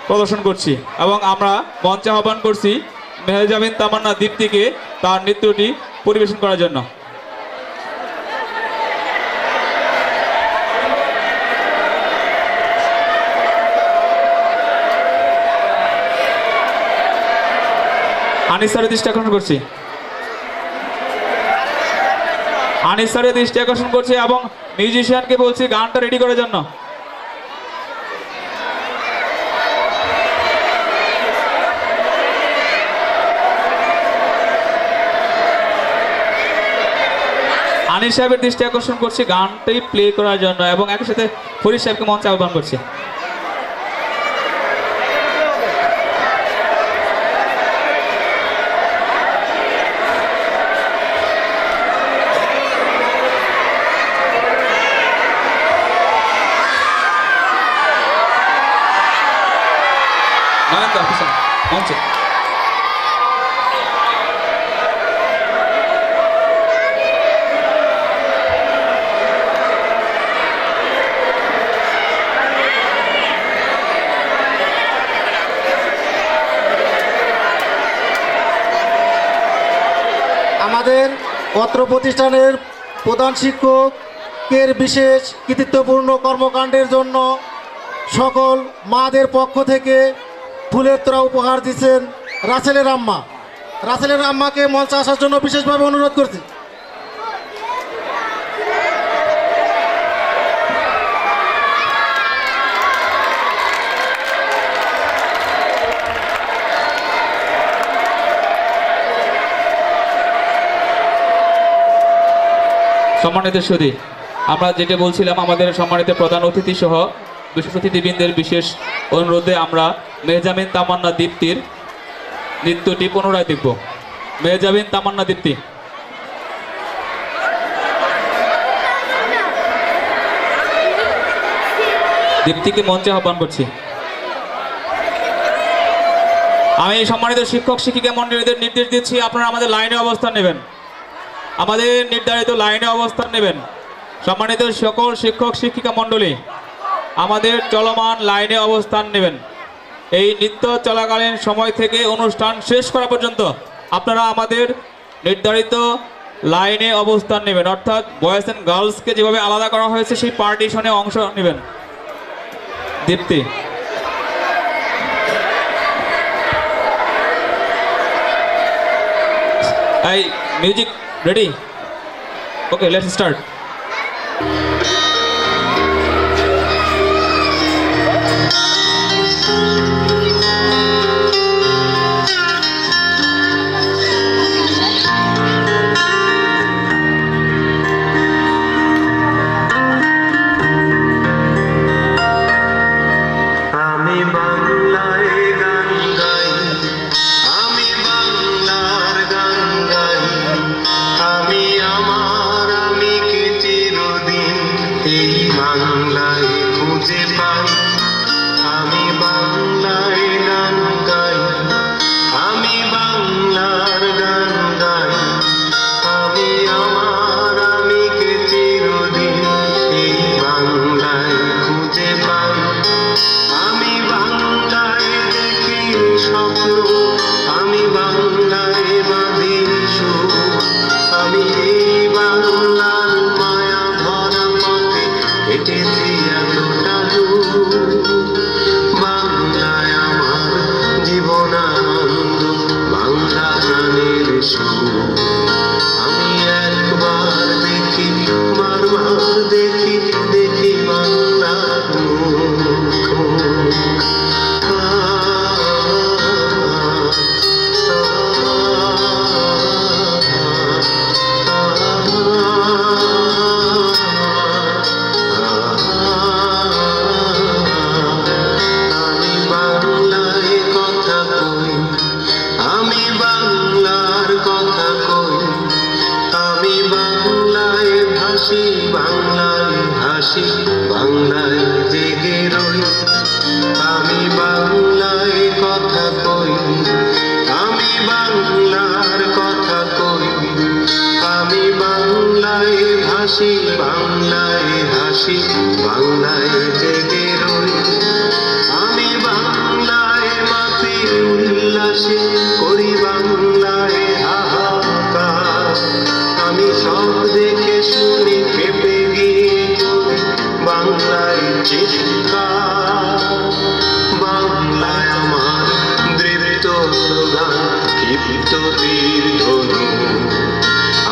প্রদর্শন করছি এবং আমরা মঞ্চে আহ্বান করছি মেহজামিন তামান্না দীপ্তিকে তার নৃত্যটি পরিবেশন করার জন্য। আনিস স্যারের দৃষ্টি আকর্ষণ করছি, আনিস স্যারের দৃষ্টি আকর্ষণ করছি এবং মিউজিশিয়ানকে বলছি গানটা রেডি করার জন্য। আনিস সাহেবের দৃষ্টি আকর্ষণ করছি গানটাই প্লে করার জন্য এবং একই সাথে ফরিদ সাহেবকে মঞ্চে আহ্বান করছি। মঞ্চে আমাদের অত্র প্রতিষ্ঠানের প্রধান শিক্ষকের বিশেষ কৃতিত্বপূর্ণ কর্মকাণ্ডের জন্য সকল মাদের পক্ষ থেকে ফুলের তোড়া উপহার দিচ্ছেন রাসেলের আম্মা। রাসেলের আম্মাকে মঞ্চে আসার জন্য বিশেষভাবে অনুরোধ করছি। সম্মানিত সুধী, আমরা যেটা বলছিলাম, আমাদের সম্মানিত প্রধান অতিথি সহ বিশেষ অতিথিবৃন্দের বিশেষ অনুরোধে আমরা মেহজাবিন তামান্না দীপ্তির নৃত্যটি পুনরায় দেখব। মেহজাবিন তামান্না দীপ্তি। দীপ্তিকে মঞ্চে আহ্বান করছি। আমি সম্মানিত শিক্ষক শিক্ষিকা মণ্ডলীদের নির্দেশ দিচ্ছি, আপনারা আমাদের লাইনে অবস্থান নেবেন, আমাদের নির্ধারিত লাইনে অবস্থান নেবেন। সম্মানিত সকল শিক্ষক শিক্ষিকা মণ্ডলী আমাদের চলমান লাইনে অবস্থান নেবেন। এই নৃত্য চলাকালীন সময় থেকে অনুষ্ঠান শেষ করা পর্যন্ত আপনারা আমাদের নির্ধারিত লাইনে অবস্থান নেবেন, অর্থাৎ বয়েজ অ্যান্ড গার্লসকে যেভাবে আলাদা করা হয়েছে সেই পার্টিশনে অংশ নেবেন। দীপ্তি। এই music ready? Okay, let's start. আমি বাংলায় গান গাই, আমি বাংলার গান গাই, আমি আমার আমিকে চিরদিন এই বাংলায় খুঁজে পাই। আমি বাংলায় গান গাই, আমি বাংলার গান গাই, আমি আমার আমিকে চিরদিন এই বাংলায় খুঁজে পাই। আমি বাংলায় দেখি স্বপ্ন, আমি বাংলায় বাঁধি সুর, আমি এই বাংলার মায়া ভরা পথে হেঁটেছি এতটা দূর। বাংলায় আমার জীবনানন্দ, বাংলা প্রাণের সুর। আমি একবার দেখি, বারবার দেখি, দেখি বাংলার মুখ। আমি বাংলায় কথা কই, আমি বাংলার কথা কই, আমি বাংলায় ভাসি, বাংলায় হাসি, বাংলায় জেগে রই। আমি বাংলায় কথা কই, আমি বাংলার কথা কই, আমি বাংলায় ভাসি, বাংলায় হাসি, বাংলায় জেগে রই। আমি বাংলায় মাতি উল্লাসে করি, বাংলায় হাহাকার। আমি সব দেখে শুনি খেপে গিয়ে করি বাংলায় চিৎকার। বাংলায় আমার দৃঢ় স্লোগান, ক্ষিপ্ত তীর ধনু।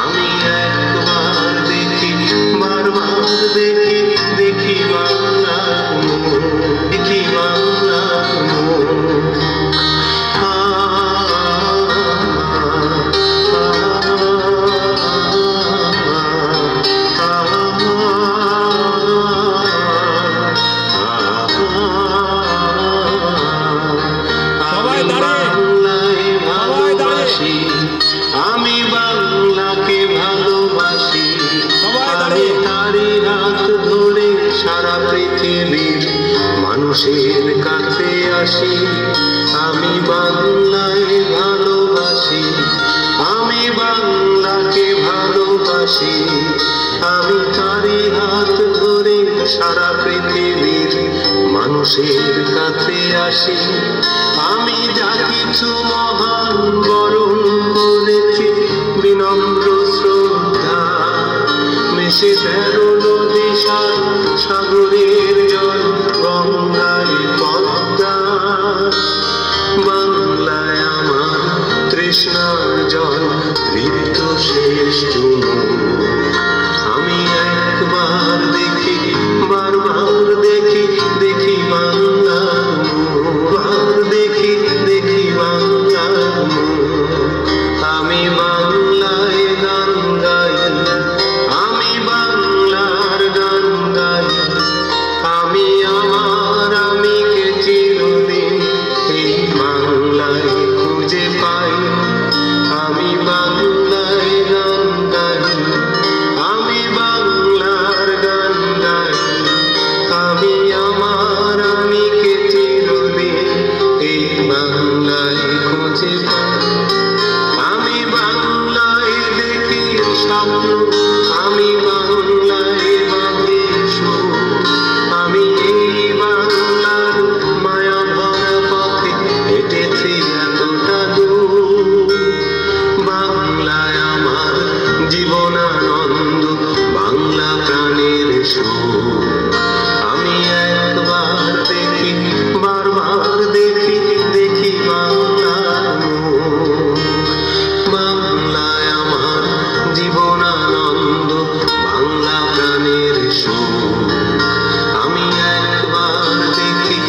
আমি একবার দেখি, বারবার দেখি, দেখি বাংলার মুখ, দেখি বাংলার মুখ। সবাই আমি দাঁড়িয়ে, বাংলায় সবাই দাঁড়িয়ে। ভালোবাসি, আমি বাংলাকে ভালোবাসি। সবাই আমি দাঁড়িয়ে। তারি হাত ধরে সারা পৃথিবীর মানুষের কাছে আসি। আমি বাংলায় ভালোবাসি, আমি বাংলাকে ভালোবাসি। আমি তারি হাত ধরে সারা পৃথিবীর মানুষের কাছে আসি। আমি যা কিছু মহান বরণ করেছি বিনম্র শ্রদ্ধা, মিশে 13 নদী সাগরের জল, গঙ্গায় পদ্মা। বাংলায় আমার তৃষ্ণার জল, তৃপ্ত শেষ চুমু। আমি একবার দেখি, বারবার দেখি, দেখি বাংলার মুখ। দেখি, দেখি বাংলার মুখ। আমি বাংলায় গান গাই, আমি প্রাণের সুখ আমি একবার দেখি বারবার দেখি দেখি বাংলার মুখ। বাংলায় আমার জীবনানন্দ বাংলা প্রাণের সুখ আমি একবার দেখি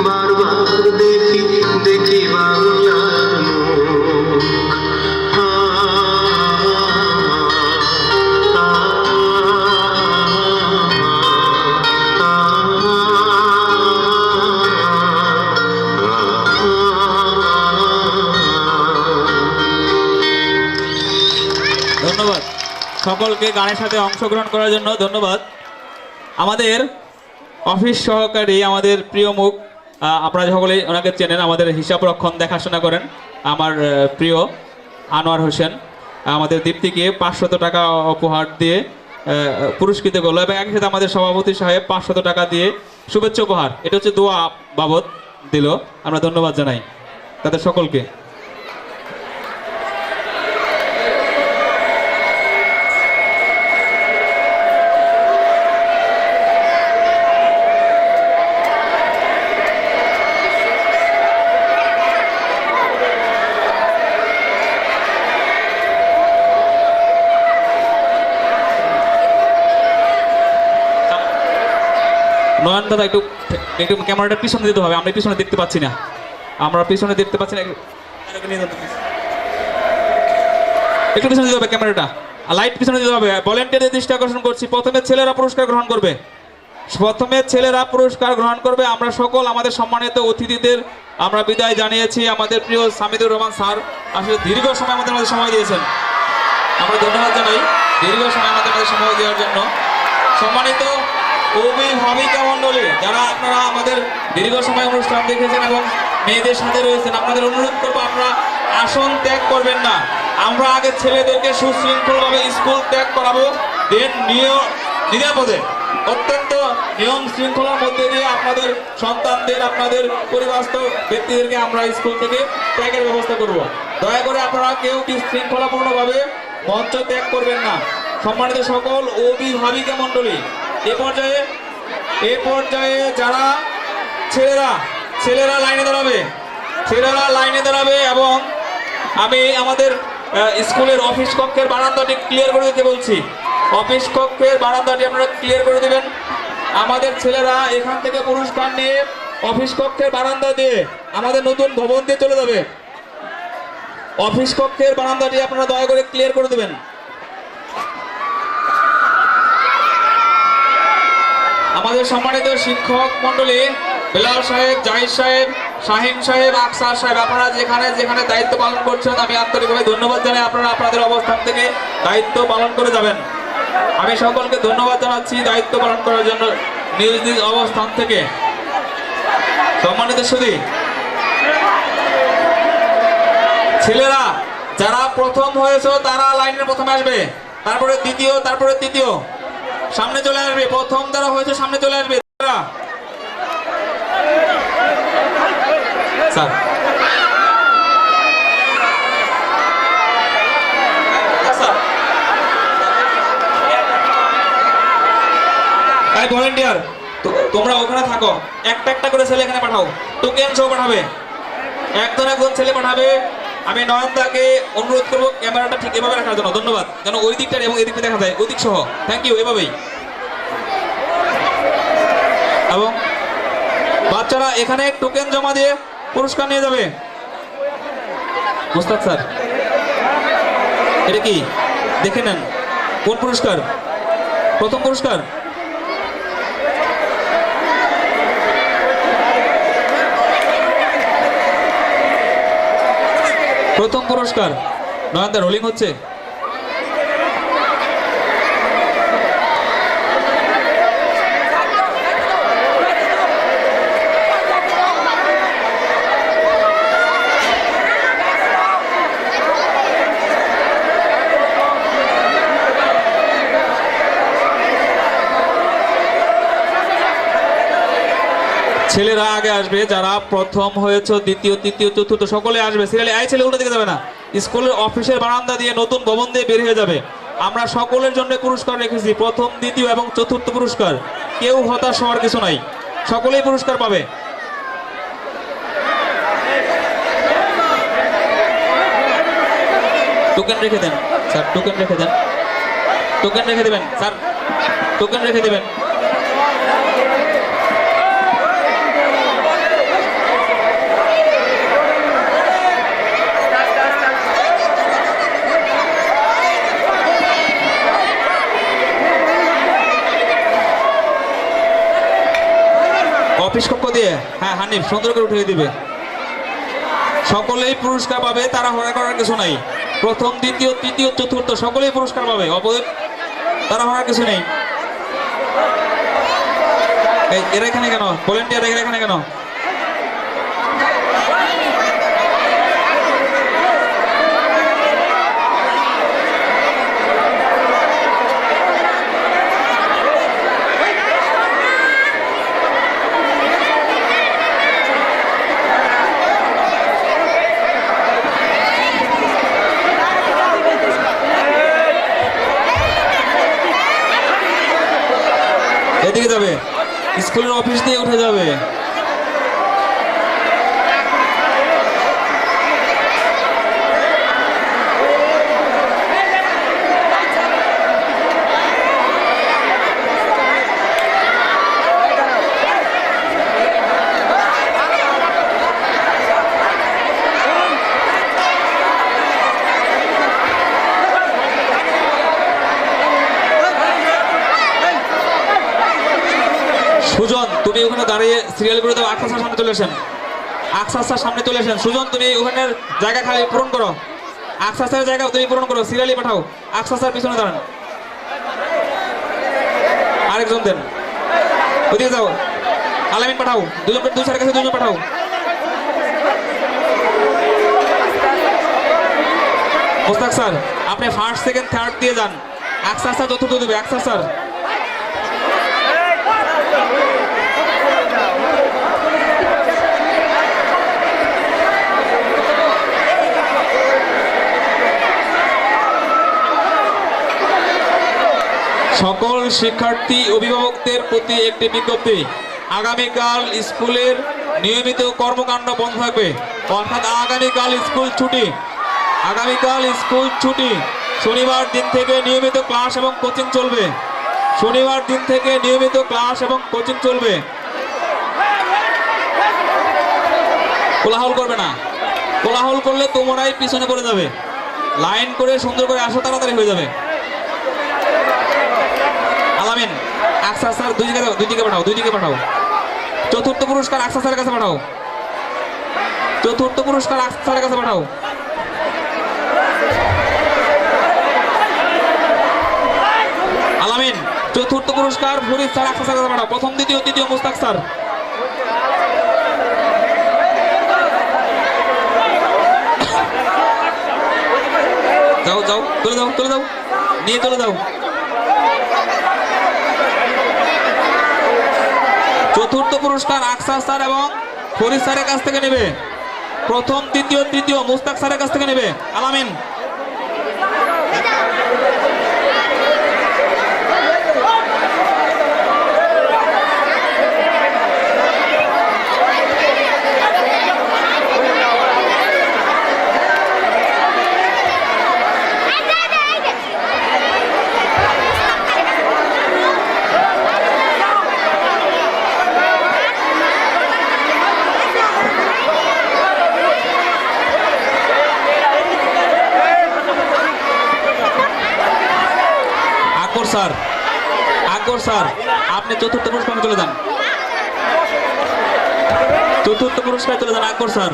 বারবার দেখি দেখি বাংলার মুখ। ধন্যবাদ সকলকে গানের সাথে অংশগ্রহণ করার জন্য ধন্যবাদ। আমাদের অফিস সহকারী, আমাদের প্রিয় মুখ, আপনারা সকলেই ওনাকে চেনেন, আমাদের হিসাব রক্ষণ দেখাশোনা করেন, আমার প্রিয় আনোয়ার হোসেন আমাদের দীপ্তিকে 500 টাকা উপহার দিয়ে পুরস্কৃত করলো, এবং একই সাথে আমাদের সভাপতি সাহেব 500 টাকা দিয়ে শুভেচ্ছা উপহার, এটা হচ্ছে দোয়া বাবদ দিল। আমরা ধন্যবাদ জানাই তাদের সকলকে। নয়ন দাদা একটু একটু ক্যামেরাটা পিছনে দিতে হবে, আমরা পিছনে দেখতে পাচ্ছি না, আমরা পিছনে দেখতে পাচ্ছি না, একটু পিছনে দিতে হবে ক্যামেরাটা, লাইট পিছনে দিতে হবে। ভলেন্টিয়ারদের দৃষ্টি আকর্ষণ করছি, প্রথমে ছেলেরা পুরস্কার গ্রহণ করবে, প্রথমে ছেলেরা পুরস্কার গ্রহণ করবে। আমরা সকল আমাদের সম্মানিত অতিথিদের আমরা বিদায় জানিয়েছি। আমাদের প্রিয় সামিদুর রহমান স্যার আসলে দীর্ঘ সময় আমাদের মাঝে সময় দিয়েছেন, আমরা ধন্যবাদ জানাই দীর্ঘ সময় আমাদের মাঝে সময় দেওয়ার জন্য। সম্মানিত অভিভাবিকা মণ্ডলী, যারা আপনারা আমাদের দীর্ঘ সময় অনুষ্ঠান দেখেছেন এবং মেয়েদের সাথে রয়েছেন, আপনাদের অনুরোধ করবো আপনারা আসন ত্যাগ করবেন না। আমরা আগে ছেলেদেরকে সুশৃঙ্খলভাবে স্কুল ত্যাগ করাবো, দেন নিরাপদে অত্যন্ত নিয়ম শৃঙ্খলার মধ্যে দিয়ে আপনাদের সন্তানদের, আপনাদের পরিবারস্থ ব্যক্তিদেরকে আমরা স্কুল থেকে ত্যাগের ব্যবস্থা করব। দয়া করে আপনারা কেউ শৃঙ্খলাপূর্ণভাবে মঞ্চ ত্যাগ করবেন না। সম্মানিত সকল অভিভাবিকা মণ্ডলী, এ পর্যায়ে যারা ছেলেরা লাইনে দাঁড়াবে, এবং আমি আমাদের স্কুলের অফিস কক্ষের বারান্দাটি ক্লিয়ার করে দিতে বলছি। অফিস কক্ষের বারান্দাটি আপনারা ক্লিয়ার করে দেবেন। আমাদের ছেলেরা এখান থেকে পুরস্কার নিয়ে অফিস কক্ষের বারান্দা দিয়ে আমাদের নতুন ভবন দিয়ে চলে যাবে। অফিস কক্ষের বারান্দাটি আপনারা দয়া করে ক্লিয়ার করে দেবেন। আমাদের সম্মানিত শিক্ষক মন্ডলী, বেলাল সাহেব, জাহিদ সাহেব, শাহিন সাহেব, আকসার সাহেব, আপনারা যেখানে যেখানে দায়িত্ব পালন করছেন আমি আন্তরিকভাবে ধন্যবাদ জানাই। আপনারা আপনাদের অবস্থান থেকে দায়িত্ব পালন করে যাবেন। আমি সকলকে ধন্যবাদ জানাচ্ছি দায়িত্ব পালন করার জন্য নিজ নিজ অবস্থান থেকে। সম্মানিত সুধী, ছেলেরা যারা প্রথম হয়েছে তারা লাইনের প্রথমে আসবে, তারপরে দ্বিতীয়, তারপরে তৃতীয়, সামনে চলে আসবে। প্রথম যারা হয়েছে সামনে চলে আসবে। স্যার ভলেন্টিয়ার তোমরা ওখানে থাকো, একটা একটা করে ছেলে এখানে পাঠাও, টোকেন সহ পাঠাবে, একজন ছেলে পাঠাবে। আমি নয়নদাকে অনুরোধ করবো ক্যামেরাটা ঠিক এভাবে রাখার জন্য, ধন্যবাদ, যেন ওই দিকটা এবং এই দিকটা দেখা যায়, ওই দিক সহ। Thank you. এভাবেই এবং বাচ্চারা এখানে টোকেন জমা দিয়ে পুরস্কার নিয়ে যাবে। মুস্তাক স্যার, এটা কি দেখে নেন, কোন পুরস্কার? প্রথম পুরস্কার নয়নদা, রোলিং হচ্ছে। ছেলেরা আগে আসবে, যারা প্রথম হয়েছে, দ্বিতীয়, তৃতীয়, চতুর্থ সকলে আসবে সিরিয়ালে। এই ছেলে উল্টো দিকে যাবে না, স্কুলের অফিসের বারান্দা দিয়ে নতুন ভবন দিয়ে বের হয়ে যাবে। আমরা সকলের জন্য পুরস্কার রেখেছি, প্রথম দ্বিতীয় এবং চতুর্থ পুরস্কার। কেউ হতাশ হওয়ার কিছু নাই, সকলেই পুরস্কার পাবে। টোকেন রেখে দেন স্যার, টোকেন রেখে দেন, টোকেন রেখে দেবেন স্যার, টোকেন রেখে দেবেন। অফিস কক্ষ দিয়ে, হ্যাঁ হানিফ সুন্দর করে উঠিয়ে দিবে। সকলেই পুরস্কার পাবে, তারা হরা করার কিছু নাই। প্রথম দ্বিতীয় তৃতীয় চতুর্থ সকলেই পুরস্কার পাবে, অপর তারা হওয়ার কিছু নেই। এই এরা এখানে কেন? ভলেন্টিয়ার এরা এখানে কেন? এদিকে যাবে, স্কুলের অফিস দিয়ে উঠে যাবে। সুজন, তুমি ওখানে দাঁড়িয়ে সিরিয়াল করে দাও। আকসা স্যার সামনে চলে আসেন, আকসা স্যার সামনে চলে আসেন। সুজন, তুমি ওখানের জায়গা খালি পূরণ করো, আকসা স্যারের জায়গা তুমি পূরণ করো, সিরিয়ালি পাঠাও। আকসা স্যার পিছনে দাঁড়ান, আরেকজন দেন, ওদিকে যাও। আলামিন পাঠাও, দুজন, দুই স্যারের কাছে দুজন পাঠাও। মোস্তাক স্যার আপনি ফার্স্ট সেকেন্ড থার্ড দিয়ে যান, আকসা স্যার চতুর্থ দেবে। আকসা স্যার সকল শিক্ষার্থী অভিভাবকদের প্রতি একটি বিজ্ঞপ্তি, আগামীকাল স্কুলের নিয়মিত কর্মকাণ্ড বন্ধ থাকবে, অর্থাৎ আগামীকাল স্কুল ছুটি। আগামীকাল স্কুল ছুটি। শনিবার দিন থেকে নিয়মিত ক্লাস এবং কোচিং চলবে, শনিবার দিন থেকে নিয়মিত ক্লাস এবং কোচিং চলবে। কোলাহল করবে না, কোলাহল করলে তোমরাই পিছনে পড়ে যাবে। লাইন করে সুন্দর করে আসো, তাড়াতাড়ি হয়ে যাবে। আলামিন, আকসা স্যার দুই দিকে পাঠাও, দুই দিকে পাঠাও। চতুর্থ পুরস্কার আকসা স্যারের কাছে পাঠাও, চতুর্থ পুরস্কার আকসা স্যারের কাছে পাঠাও। আলামিন, চতুর্থ পুরস্কার ফরিদ স্যার আকসা স্যারের কাছে পাঠাও। প্রথম দ্বিতীয় তৃতীয় মুস্তাক স্যার। যাও যাও, চলে যাও, চলে যাও, নিয়ে চলে যাও। চতুর্থ পুরস্কার আকসা স্যার এবং ফরিদ স্যারের কাছ থেকে নেবে। প্রথম দ্বিতীয় তৃতীয় মুস্তাক স্যারের কাছ থেকে নেবে। আলামিন, স্যার, আকবর স্যার আপনি চতুর্থ পুরস্কার চলে যান, চতুর্থ পুরস্কার চলে যান আকবর স্যার।